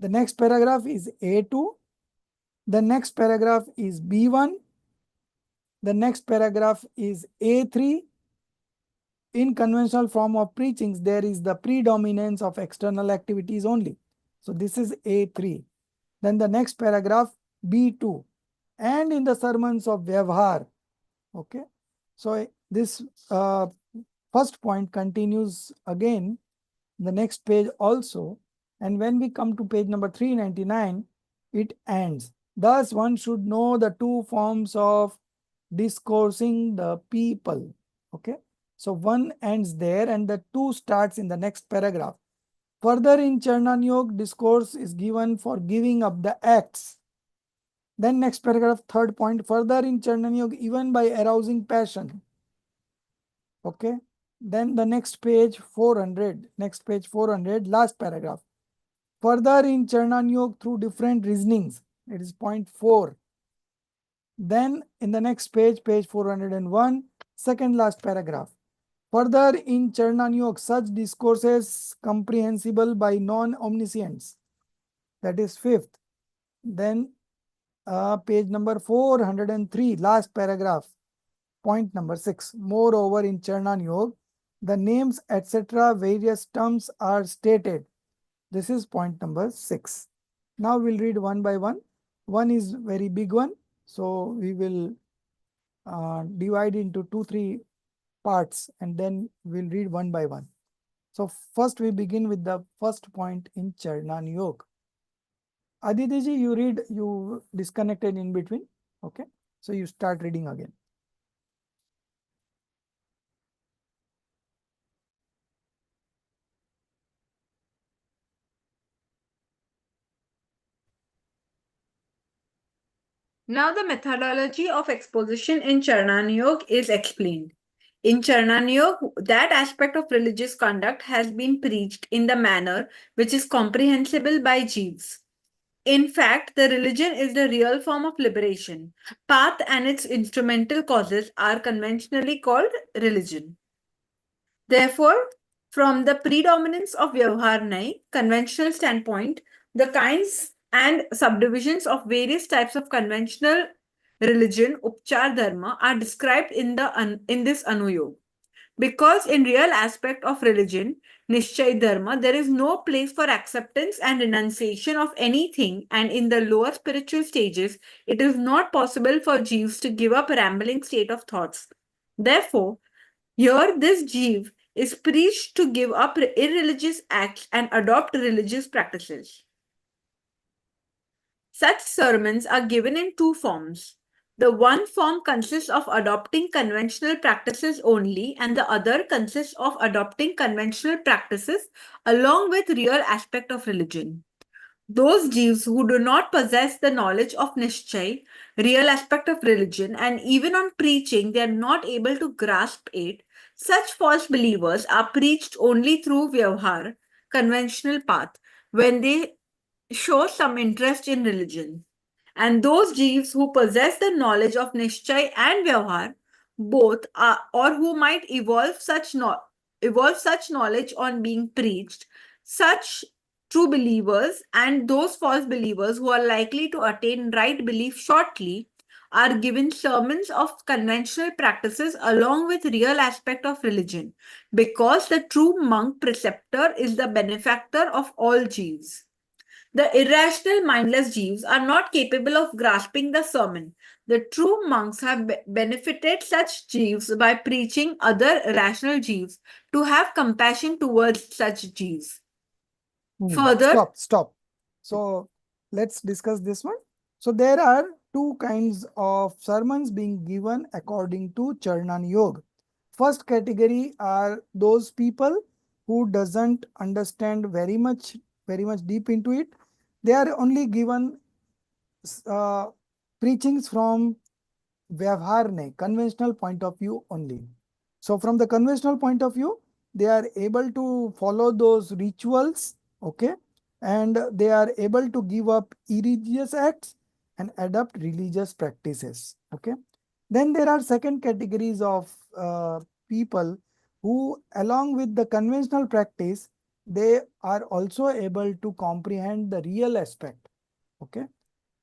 The next paragraph is A2. The next paragraph is B1. The next paragraph is A3. In conventional form of preachings, there is the predominance of external activities only. So this is A3. Then the next paragraph, B2. And in the sermons of Vyavhar. Okay. So this first point continues again the next page also. And when we come to page number 399, it ends. Thus, one should know the 2 forms of discoursing the people. Okay. So, 1 ends there and the 2 starts in the next paragraph. Further in Charnan Yoga, discourse is given for giving up the acts. Then next paragraph, third point, further in Charnan Yoga, even by arousing passion. Okay. Then the next page 400, last paragraph. Further in Charnanyog through different reasonings, it is point 4. Then in the next page, page 401, second last paragraph. Further in Charnanyog, such discourses comprehensible by non-omniscients. That is fifth. Then page number 403, last paragraph, point number 6. Moreover, in Charnanyog, the names, etc., various terms are stated. This is point number 6. Now we'll read one by one. One is very big one. So we will divide into 2-3 parts and then we'll read one by one. So first we begin with the first point in Charnanyog. Aditi ji, you read, you disconnected in between. Okay. So you start reading again. Now the methodology of exposition in Charnanyog is explained. In Charnanyog, that aspect of religious conduct has been preached in the manner which is comprehensible by Jeeves. In fact, the religion is the real form of liberation. Path and its instrumental causes are conventionally called religion. Therefore, from the predominance of Vyavharnai, conventional standpoint, the kinds and subdivisions of various types of conventional religion, Upchar Dharma, are described in this Anuyog. Because in real aspect of religion, Nishchay Dharma, there is no place for acceptance and renunciation of anything, and in the lower spiritual stages, it is not possible for Jeeves to give up rambling state of thoughts. Therefore, here this Jeev is preached to give up irreligious acts and adopt religious practices. Such sermons are given in two forms. The one form consists of adopting conventional practices only, and the other consists of adopting conventional practices along with real aspect of religion. Those Jeeves who do not possess the knowledge of Nishchay, real aspect of religion, and even on preaching, they are not able to grasp it, such false believers are preached only through Vyavhar, conventional path, when they show some interest in religion. And those Jeeves who possess the knowledge of Nishchay and Vyavhar, both are, or who might evolve such knowledge on being preached, such true believers and those false believers who are likely to attain right belief shortly, are given sermons of conventional practices along with real aspect of religion, because the true monk preceptor is the benefactor of all Jeeves. The irrational, mindless Jeeves are not capable of grasping the sermon. The true monks have benefited such Jeeves by preaching other rational Jeeves to have compassion towards such Jeeves. Further, Stop. So let's discuss this one. So there are two kinds of sermons being given according to Charnanyog. First category are those people who doesn't understand very much deep into it. They are only given preachings from Vyavharne, conventional point of view only. So from the conventional point of view, they are able to follow those rituals, okay, and they are able to give up irreligious acts and adopt religious practices, okay. Then there are second categories of people who, along with the conventional practice, they are also able to comprehend the real aspect, okay.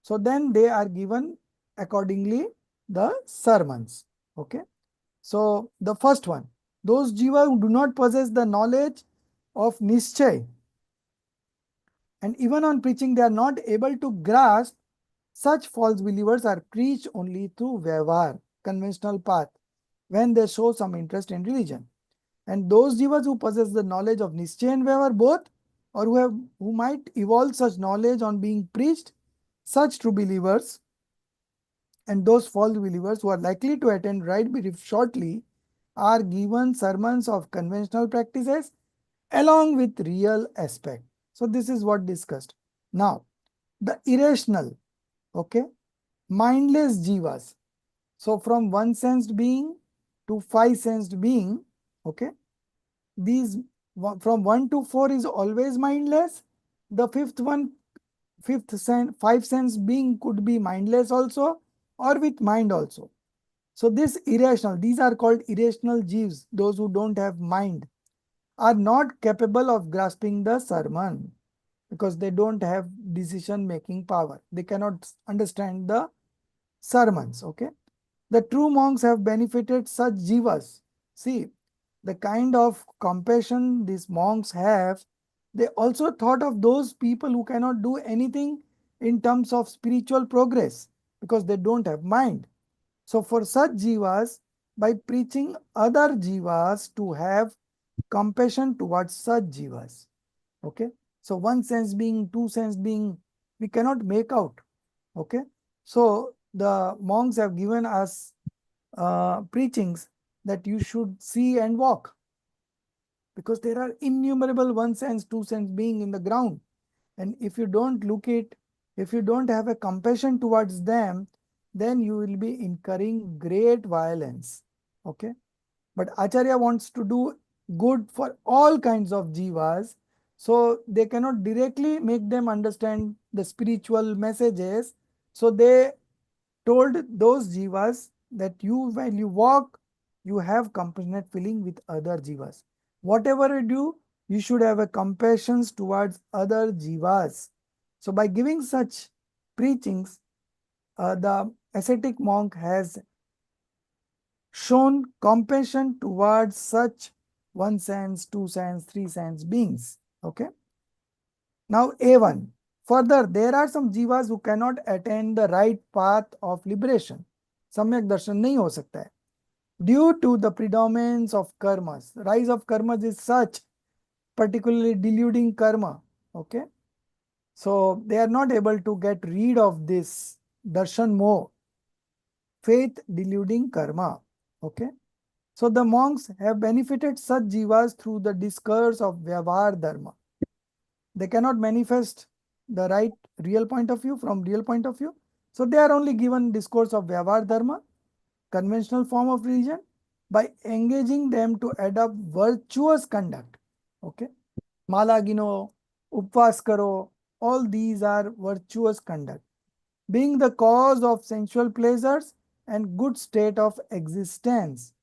So then they are given accordingly the sermons, okay. So the first one, those jiva who do not possess the knowledge of Nishchay, and even on preaching they are not able to grasp, such false believers are preached only through Vyavhar, conventional path, when they show some interest in religion. And those jivas who possess the knowledge of Nishchay and Vyavhar both, or who might evolve such knowledge on being preached, such true believers and those false believers who are likely to attend right belief shortly are given sermons of conventional practices along with real aspect. So this is what discussed. Now, the irrational, okay, mindless jivas. So from one sensed being to five sensed being, Okay. These from 1 to 4 is always mindless. The fifth sense, 5 sense being could be mindless also or with mind also. So this irrational, these are called irrational jeeves, those who don't have mind, are not capable of grasping the sermon because they don't have decision making power. They cannot understand the sermons. Okay. The true monks have benefited such jivas. See, the kind of compassion these monks have, they also thought of those people who cannot do anything in terms of spiritual progress because they don't have mind. So for such jivas, by preaching other jivas to have compassion towards such jivas. Okay. So 1 sense being, 2 sense being, we cannot make out. Okay. So the monks have given us preachings that you should see and walk because there are innumerable 1 sense, 2 sense being in the ground. And if you don't look it, if you don't have a compassion towards them, then you will be incurring great violence. Okay. But Acharya wants to do good for all kinds of jivas. So they cannot directly make them understand the spiritual messages. So they told those jivas that you, when you walk, you have compassionate feeling with other jivas. Whatever you do, you should have a compassion towards other jivas. So by giving such preachings, the ascetic monk has shown compassion towards such 1 sense, 2 sense, 3 sense beings. Okay. Now A1. Further, there are some jivas who cannot attain the right path of liberation. Samyak darshan nahi ho sakta hai. Due to the predominance of karmas. Rise of karmas is such, particularly deluding karma. Okay. So they are not able to get rid of this darshan moh, faith deluding karma. Okay. So the monks have benefited such jivas through the discourse of Vyavahar Dharma. They cannot manifest the right real point of view from real point of view. So they are only given discourse of Vyavahar Dharma, conventional form of religion, by engaging them to adopt virtuous conduct. Okay. Mala gino, upvas karo, all these are virtuous conduct. Being the cause of sensual pleasures and good state of existence,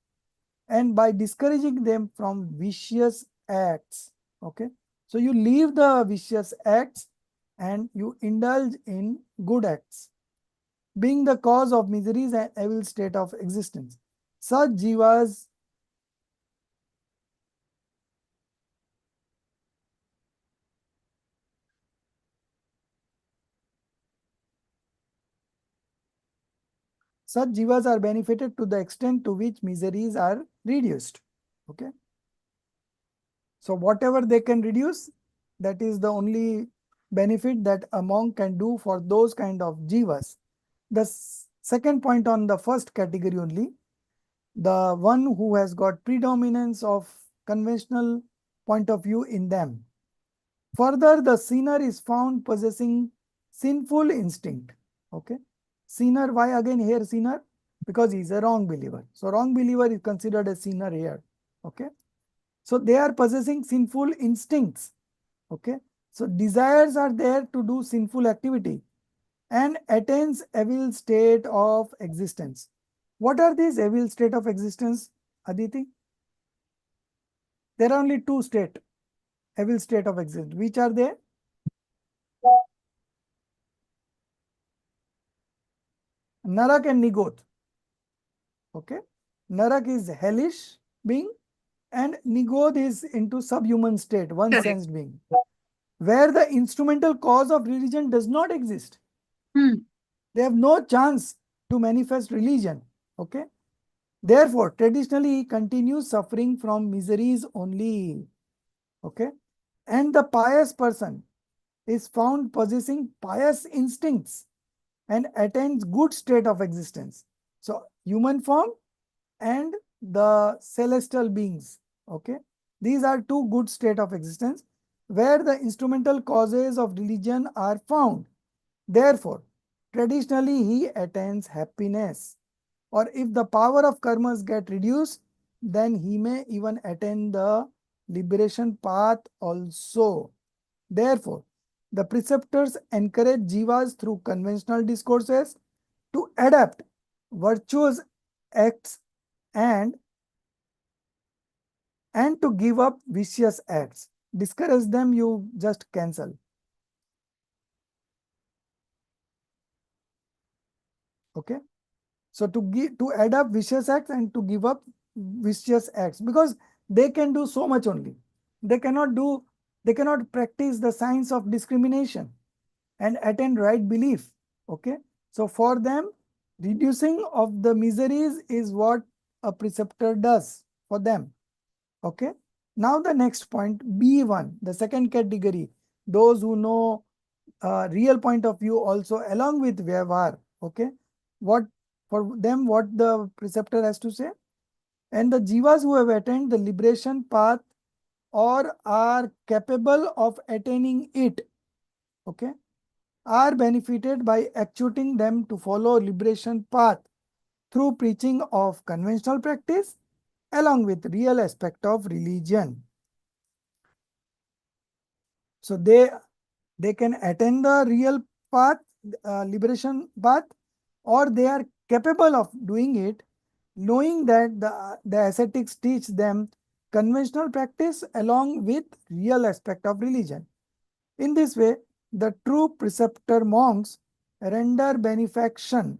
and by discouraging them from vicious acts. Okay. So you leave the vicious acts and you indulge in good acts, being the cause of miseries and evil state of existence. Such jivas are benefited to the extent to which miseries are reduced. Okay. So whatever they can reduce, that is the only benefit that a monk can do for those kind of jivas. The second point on the first category only, the one who has got predominance of conventional point of view in them. Further, the sinner is found possessing sinful instinct. Okay. Sinner, why again here sinner? Because he is a wrong believer. So wrong believer is considered a sinner here. Okay. So they are possessing sinful instincts. Okay. So desires are there to do sinful activity and attains evil state of existence. What are these evil state of existence, Aditi? There are only two evil state of existence. Which are they? Narak and Nigoth. Okay. Narak is hellish being and Nigoth is into subhuman state, 1 sense being, where the instrumental cause of religion does not exist. They have no chance to manifest religion. Okay. Therefore, traditionally, he continues suffering from miseries only. Okay. And the pious person is found possessing pious instincts and attains good state of existence. So, human form and the celestial beings. Okay. These are two good state of existence where the instrumental causes of religion are found. Therefore, traditionally he attains happiness. Or if the power of karmas get reduced, then he may even attain the liberation path also. Therefore, the preceptors encourage jivas through conventional discourses to adapt virtuous acts and to give up vicious acts. Discourage them, you just cancel. Okay. So to adapt vicious acts and to give up vicious acts, because they can do so much only. They cannot practice the science of discrimination and attain right belief. Okay. So for them, reducing of the miseries is what a preceptor does for them. Okay. Now the next point, B1, the second category, those who know real point of view also along with Vyavhar. Okay. What for them, what the preceptor has to say? And the jivas who have attained the liberation path or are capable of attaining it, okay, are benefited by actuating them to follow liberation path through preaching of conventional practice along with real aspect of religion. So they can attain the real path, liberation path, or they are capable of doing it, knowing that the ascetics teach them conventional practice along with real aspect of religion. In this way, the true preceptor monks render benefaction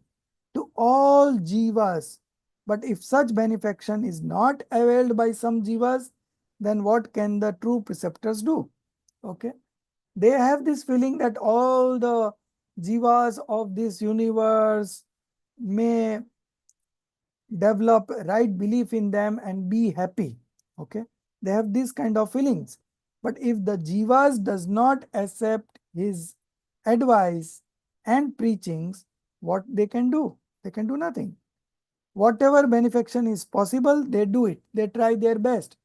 to all jivas. But if such benefaction is not availed by some jivas, then what can the true preceptors do? Okay. They have this feeling that all the jivas of this universe may develop right belief in them and be happy. Okay. They have these kind of feelings. But if the jivas does not accept his advice and preachings, what they can do? They can do nothing. Whatever benefaction is possible, they do it. They try their best.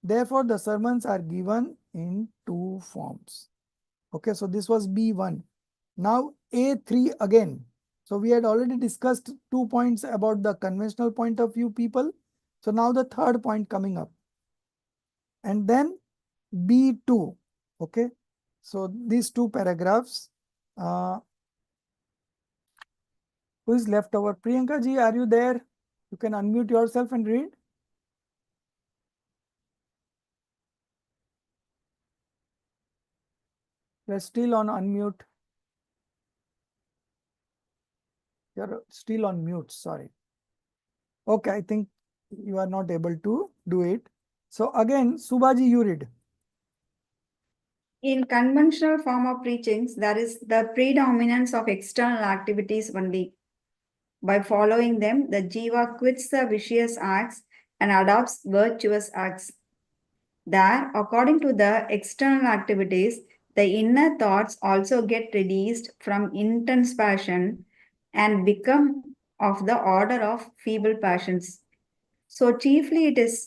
Therefore, the sermons are given in two forms. Okay, so this was B1. Now A3 again. So we had already discussed 2 points about the conventional point of view people. So now the third point coming up. And then B2. Okay. So these two paragraphs. Who is left over? Priyanka ji, are you there? You can unmute yourself and read. You're still on unmute. You're still on mute, sorry. Okay, I think you are not able to do it. So again, Subhaji, you read. In conventional form of preachings, there is the predominance of external activities only. By following them, the jiva quits the vicious acts and adopts virtuous acts. There, according to the external activities, the inner thoughts also get released from intense passion and become of the order of feeble passions. So chiefly it is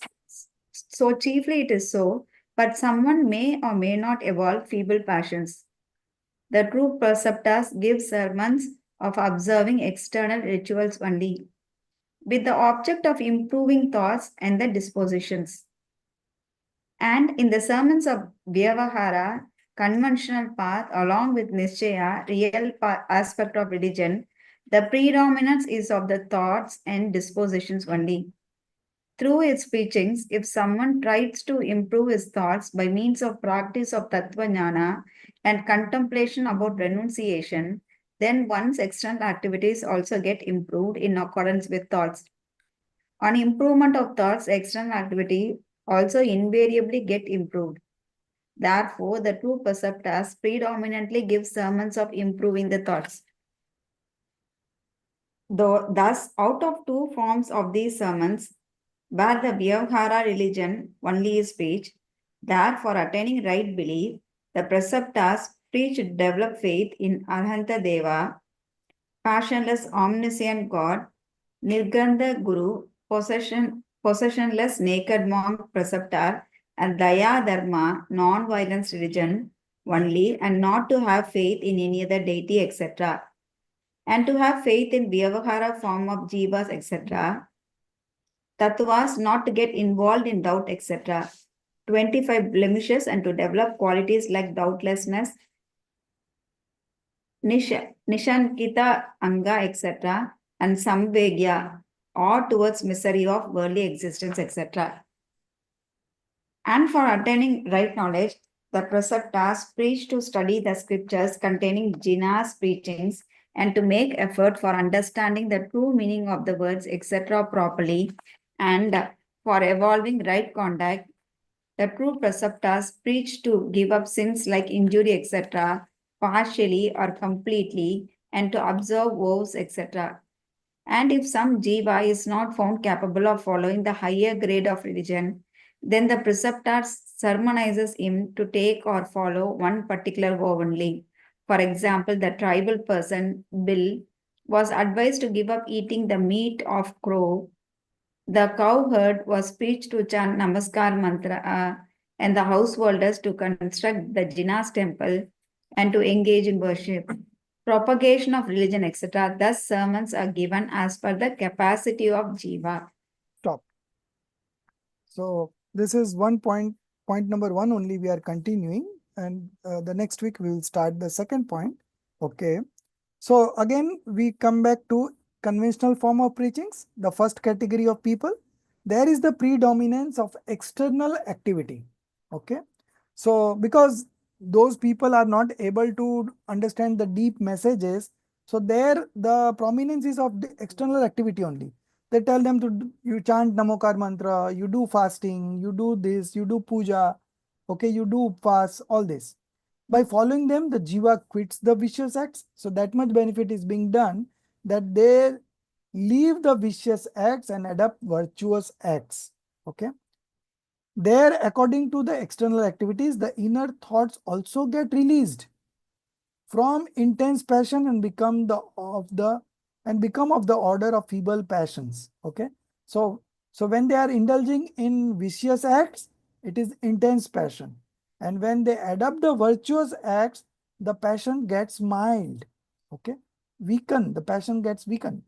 so, but someone may or may not evolve feeble passions. The true preceptors give sermons of observing external rituals only, with the object of improving thoughts and the dispositions. And in the sermons of Vyavahara, conventional path, along with Nishchaya, real aspect of religion, the predominance is of the thoughts and dispositions only. Through its preachings, if someone tries to improve his thoughts by means of practice of Tattva Jnana and contemplation about renunciation, then one's external activities also get improved in accordance with thoughts. On improvement of thoughts, external activity also invariably get improved. Therefore, the true preceptors predominantly give sermons of improving the thoughts. Thus, out of two forms of these sermons, where the Vyavhara religion only is speech, that for attaining right belief, the preceptors preach to develop faith in Arhanta Deva, passionless omniscient God, Nirgandha Guru, possessionless naked monk preceptor, and Daya Dharma, non-violence religion only, and not to have faith in any other deity, etc. And to have faith in Vyavahara form of jivas, etc. tattvas, not to get involved in doubt, etc. 25 blemishes and to develop qualities like doubtlessness, nishankita anga, etc. and samvegya, or towards misery of worldly existence, etc. And for attaining right knowledge, the preceptors preach to study the scriptures containing Jina's preachings and to make effort for understanding the true meaning of the words, etc. properly, and for evolving right conduct. The true preceptors preach to give up sins like injury, etc., partially or completely, and to observe vows, etc. And if some jiva is not found capable of following the higher grade of religion, then the preceptor sermonizes him to take or follow one particular vow only. For example, the tribal person, Bill, was advised to give up eating the meat of crow. The cowherd was preached to chant Namaskar mantra, and the householders to construct the Jinas temple and to engage in worship. Propagation of religion, etc. Thus, sermons are given as per the capacity of jiva. Stop. So this is point number 1 only we are continuing, and the next week we will start the second point. Okay. So again, we come back to conventional form of preachings. The first category of people, there is the predominance of external activity. Okay. So because those people are not able to understand the deep messages, so there the prominence is of the external activity only. They tell them to you chant Namokar mantra, you do fasting, you do this, you do puja, okay, you do fast, all this. By following them, the jiva quits the vicious acts. So that much benefit is being done that they leave the vicious acts and adopt virtuous acts. Okay. There, according to the external activities, the inner thoughts also get released from intense passion and become of the order of feeble passions. Okay. So when they are indulging in vicious acts, it is intense passion. And when they adopt the virtuous acts, the passion gets mild. Okay. The passion gets weakened.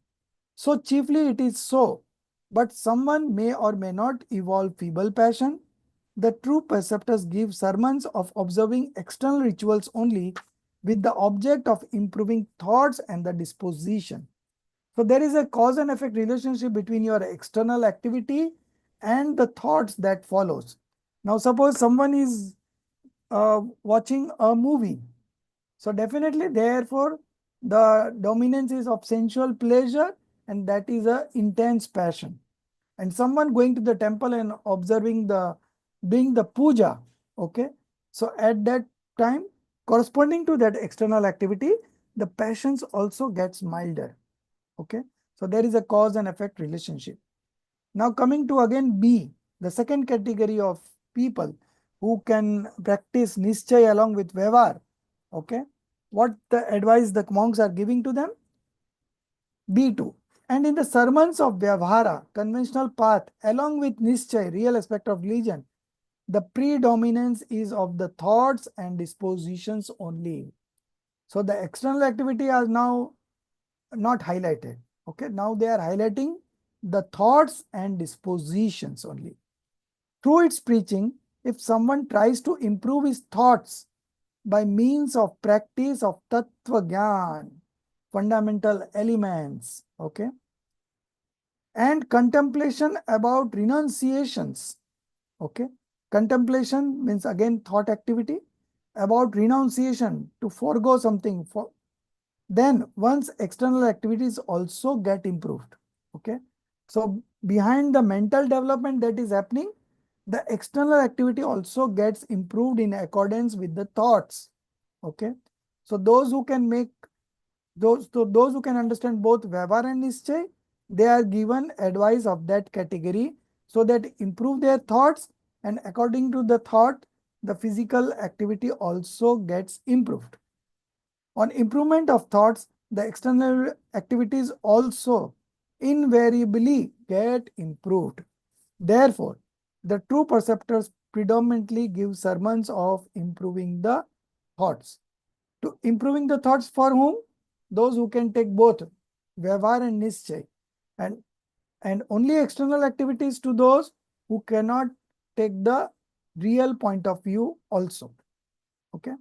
So chiefly it is so. But someone may or may not evolve feeble passion. The true preceptors give sermons of observing external rituals only with the object of improving thoughts and the disposition. So there is a cause and effect relationship between your external activity and the thoughts that follows. Now suppose someone is watching a movie. So definitely therefore the dominance is of sensual pleasure, and that is a intense passion. And someone going to the temple and observing doing the puja, okay. So at that time, corresponding to that external activity, the passions also gets milder, okay. So there is a cause and effect relationship. Now coming to again B, the second category of people who can practice nischay along with Vyavar, okay. What the advice the monks are giving to them? B2. And in the sermons of Vyavhara, conventional path, along with Nischay, real aspect of religion, the predominance is of the thoughts and dispositions only. So the external activity are now not highlighted. Okay, now they are highlighting the thoughts and dispositions only. Through its preaching, if someone tries to improve his thoughts by means of practice of Tattva Gyan, fundamental elements, okay, and contemplation about renunciations, okay. Contemplation means again thought activity about renunciation, to forego something, then one's external activities also get improved, okay. So behind the mental development that is happening, the external activity also gets improved in accordance with the thoughts, okay. So those who can understand both Vyavhara and Nischay, they are given advice of that category so that improve their thoughts, and according to the thought, the physical activity also gets improved. On improvement of thoughts, the external activities also invariably get improved. Therefore, the true preceptors predominantly give sermons of improving the thoughts. To improving the thoughts for whom? Those who can take both Vyavhar and Nischay. And and only external activities to those who cannot take the real point of view also. Okay.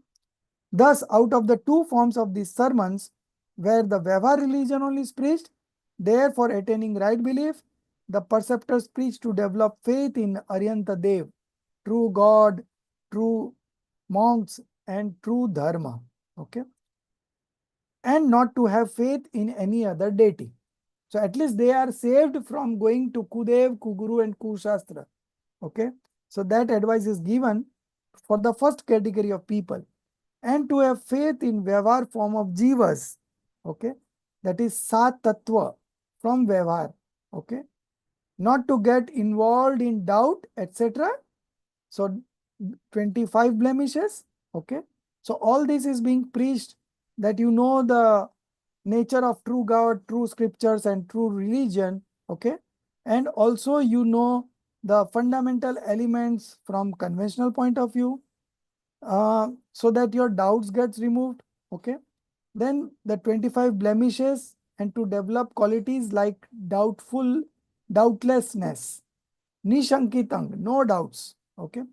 Thus, out of the two forms of these sermons, where the Vyavhar religion only is preached, therefore attaining right belief, the preceptors preach to develop faith in Aryanta Dev, true God, true monks, and true dharma. Okay. And not to have faith in any other deity. So at least they are saved from going to Kudev, Kuguru, and Kushastra. Okay. So that advice is given for the first category of people. And to have faith in Vyavhar form of Jivas. Okay. That is Sat Tattva from Vyavhar. Okay. Not to get involved in doubt, etc. So 25 blemishes. Okay. So all this is being preached, that you know the nature of true God, true scriptures, and true religion. Okay. And also you know the fundamental elements from conventional point of view, so that your doubts gets removed. Okay. Then the 25 blemishes, and to develop qualities like doubtlessness, nishankitang, no doubts. Okay.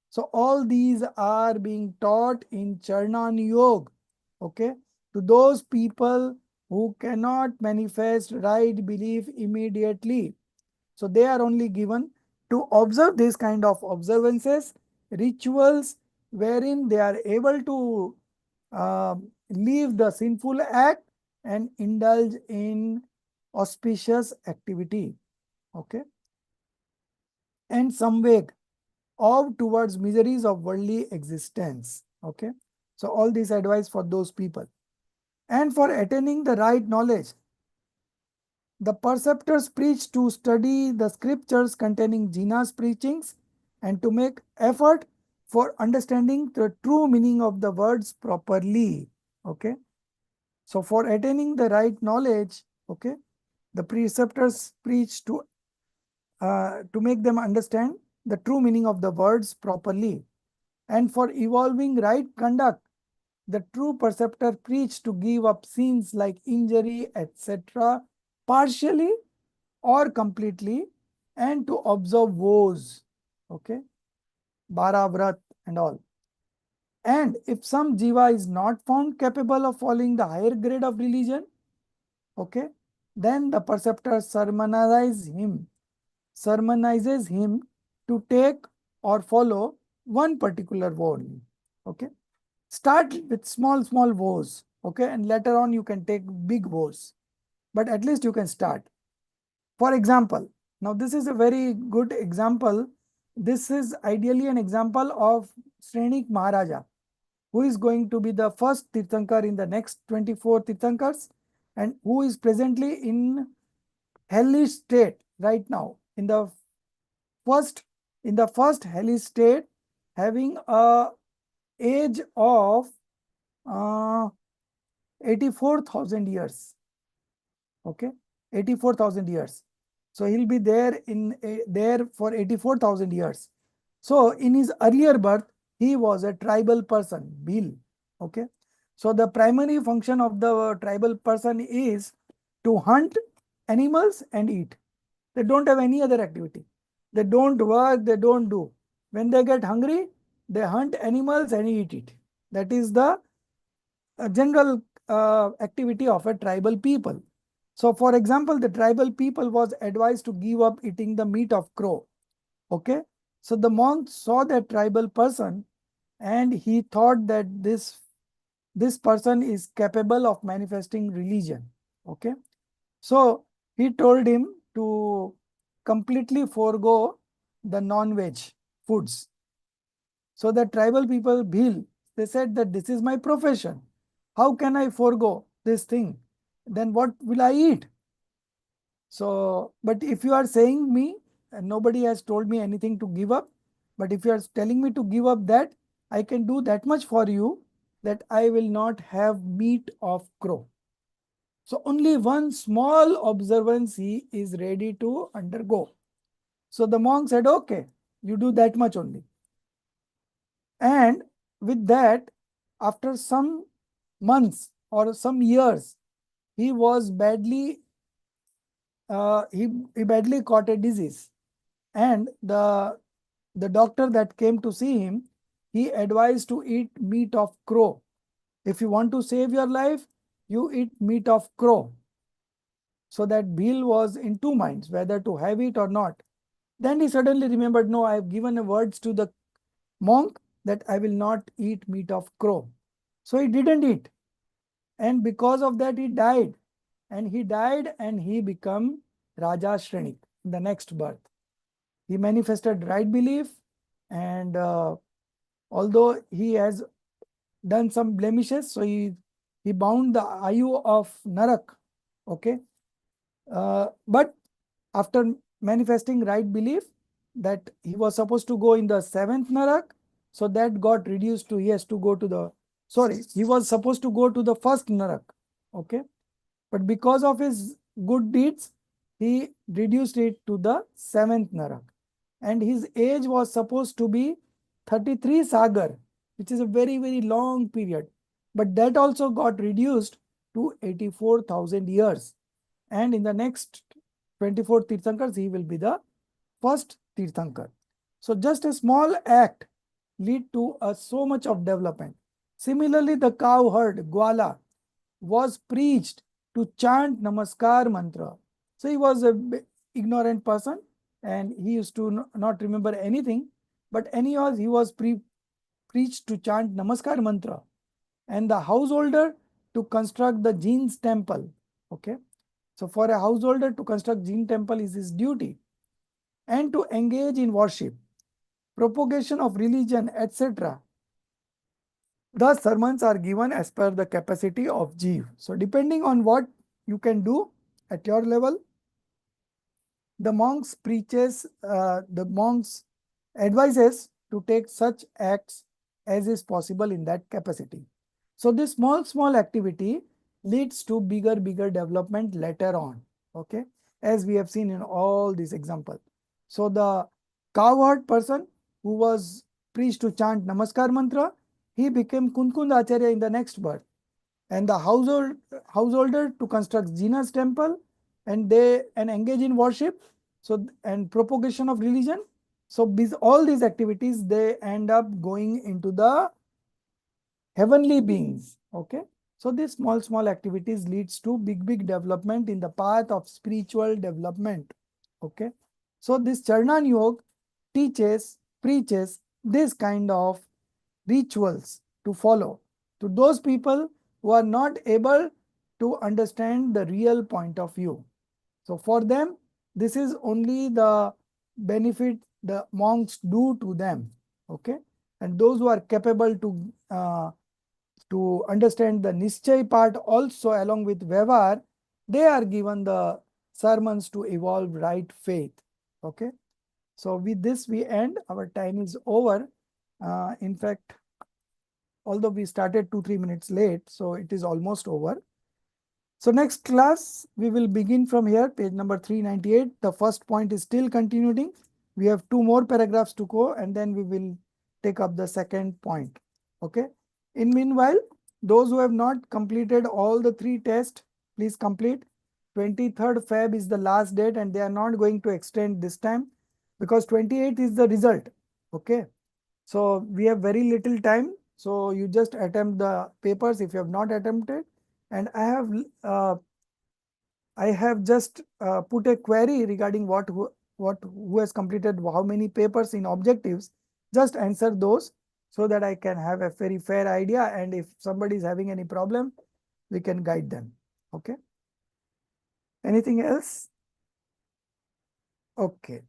So all these are being taught in Charnan Yoga. Okay. To those people who cannot manifest right belief immediately. So they are only given to observe this kind of observances, rituals, wherein they are able to leave the sinful act and indulge in auspicious activity. Okay. And samveg, of towards miseries of worldly existence. Okay. So all this advice for those people. And for attaining the right knowledge, the preceptors preach to study the scriptures containing Jina's preachings and to make effort for understanding the true meaning of the words properly. Okay. So for attaining the right knowledge, okay, the preceptors preach to make them understand the true meaning of the words properly. And for evolving right conduct, the true preceptor preach to give up sins like injury, etc., partially or completely, and to observe vows, okay, Bharavrat and all. And if some jiva is not found capable of following the higher grade of religion, okay, then the preceptor sermonizes him to take or follow one particular vow only. Okay. Start with small vows. Okay. And later on you can take big vows. But at least you can start. For example, now this is a very good example. This is ideally an example of Srenik Maharaja, who is going to be the first Tirthankar in the next 24 Tirthankars, and who is presently in hellish state right now, in the first hellish state, having a age of uh, 84,000 years. Okay, 84,000 years. So he'll be there there for 84,000 years. So in his earlier birth, he was a tribal person, Bhil. Okay. So the primary function of the tribal person is to hunt animals and eat. They don't have any other activity. They don't work, they don't do. When they get hungry, they hunt animals and eat it. That is the general activity of a tribal people. So for example, the tribal people was advised to give up eating the meat of crow. Okay. So the monk saw that tribal person and he thought that this person is capable of manifesting religion. Okay. So he told him to completely forego the non-veg foods. So the tribal people, Bhil, they said that this is my profession. How can I forego this thing? Then what will I eat? So, but if you are saying me, and nobody has told me anything to give up, but if you are telling me to give up that, I can do that much for you, that I will not have meat of crow. So only one small observance he is ready to undergo. So the monk said, okay, you do that much only. And with that, after some months or some years, he was badly he badly caught a disease, and the doctor that came to see him, he advised to eat meat of crow. If you want to save your life, you eat meat of crow. So that Bhil was in two minds whether to have it or not. Then he suddenly remembered, no, I have given a words to the monk that I will not eat meat of crow. So he didn't eat. And because of that, he died. And he died and he became Raja Shrenik in the next birth. He manifested right belief, and although he has done some blemishes, so he bound the Ayu of Narak. Okay. But after manifesting right belief that he was supposed to go in the seventh Narak, so that got reduced to he has to go to the, sorry, he was supposed to go to the first Narak. Okay. But because of his good deeds, he reduced it to the seventh Narak. And his age was supposed to be 33 Sagar, which is a very, very long period. But that also got reduced to 84,000 years. And in the next 24 Tirthankars, he will be the first Tirthankar. So just a small act lead to so much of development. Similarly, the cow herd, Gwala, was preached to chant Namaskar mantra. So he was a ignorant person and he used to not remember anything. But anyhow, he was preached to chant Namaskar mantra. And the householder to construct the Jin's temple. Okay. So for a householder to construct Jin temple is his duty. And to engage in worship, propagation of religion, etc. The sermons are given as per the capacity of Jeev. So depending on what you can do at your level, the monks advises to take such acts as is possible in that capacity. So this small activity leads to bigger development later on. Okay, as we have seen in all these examples. So the cowherd person who was preached to chant Namaskar mantra, he became Kunkund Acharya in the next birth. And the householder to construct Jina's temple and engage in worship, so and propagation of religion. So all these activities, they end up going into the heavenly beings. Okay. So these small activities leads to big development in the path of spiritual development. Okay. So this Charnan Yoga preaches this kind of rituals to follow to those people who are not able to understand the real point of view. So for them, this is only the benefit the monks do to them. Okay. And those who are capable to understand the Nischay part also along with Vyavhar, they are given the sermons to evolve right faith. Okay. So with this we end. Our time is over. In fact, although we started 2-3 minutes late, so it is almost over. So next class, we will begin from here, page number 398. The first point is still continuing. We have 2 more paragraphs to go and then we will take up the second point. Okay. In meanwhile, those who have not completed all the 3 tests, please complete. 23rd Feb is the last date and they are not going to extend this time because 28th is the result. Okay. So we have very little time. So you just attempt the papers if you have not attempted. And I have just put a query regarding who has completed how many papers in objectives. Just answer those so that I can have a very fair idea. And if somebody is having any problem, we can guide them. Okay. Anything else? Okay.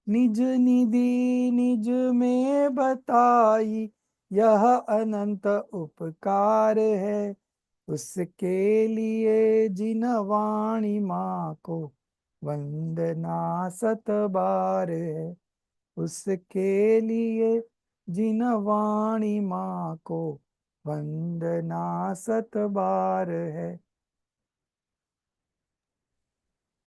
निज निधि निज में बताई यह अनंत उपकार है उसके लिए जिन वाणी माँ को वंदना सत बार है उसके लिए जिन वाणी माँ को वंदना सत बार है।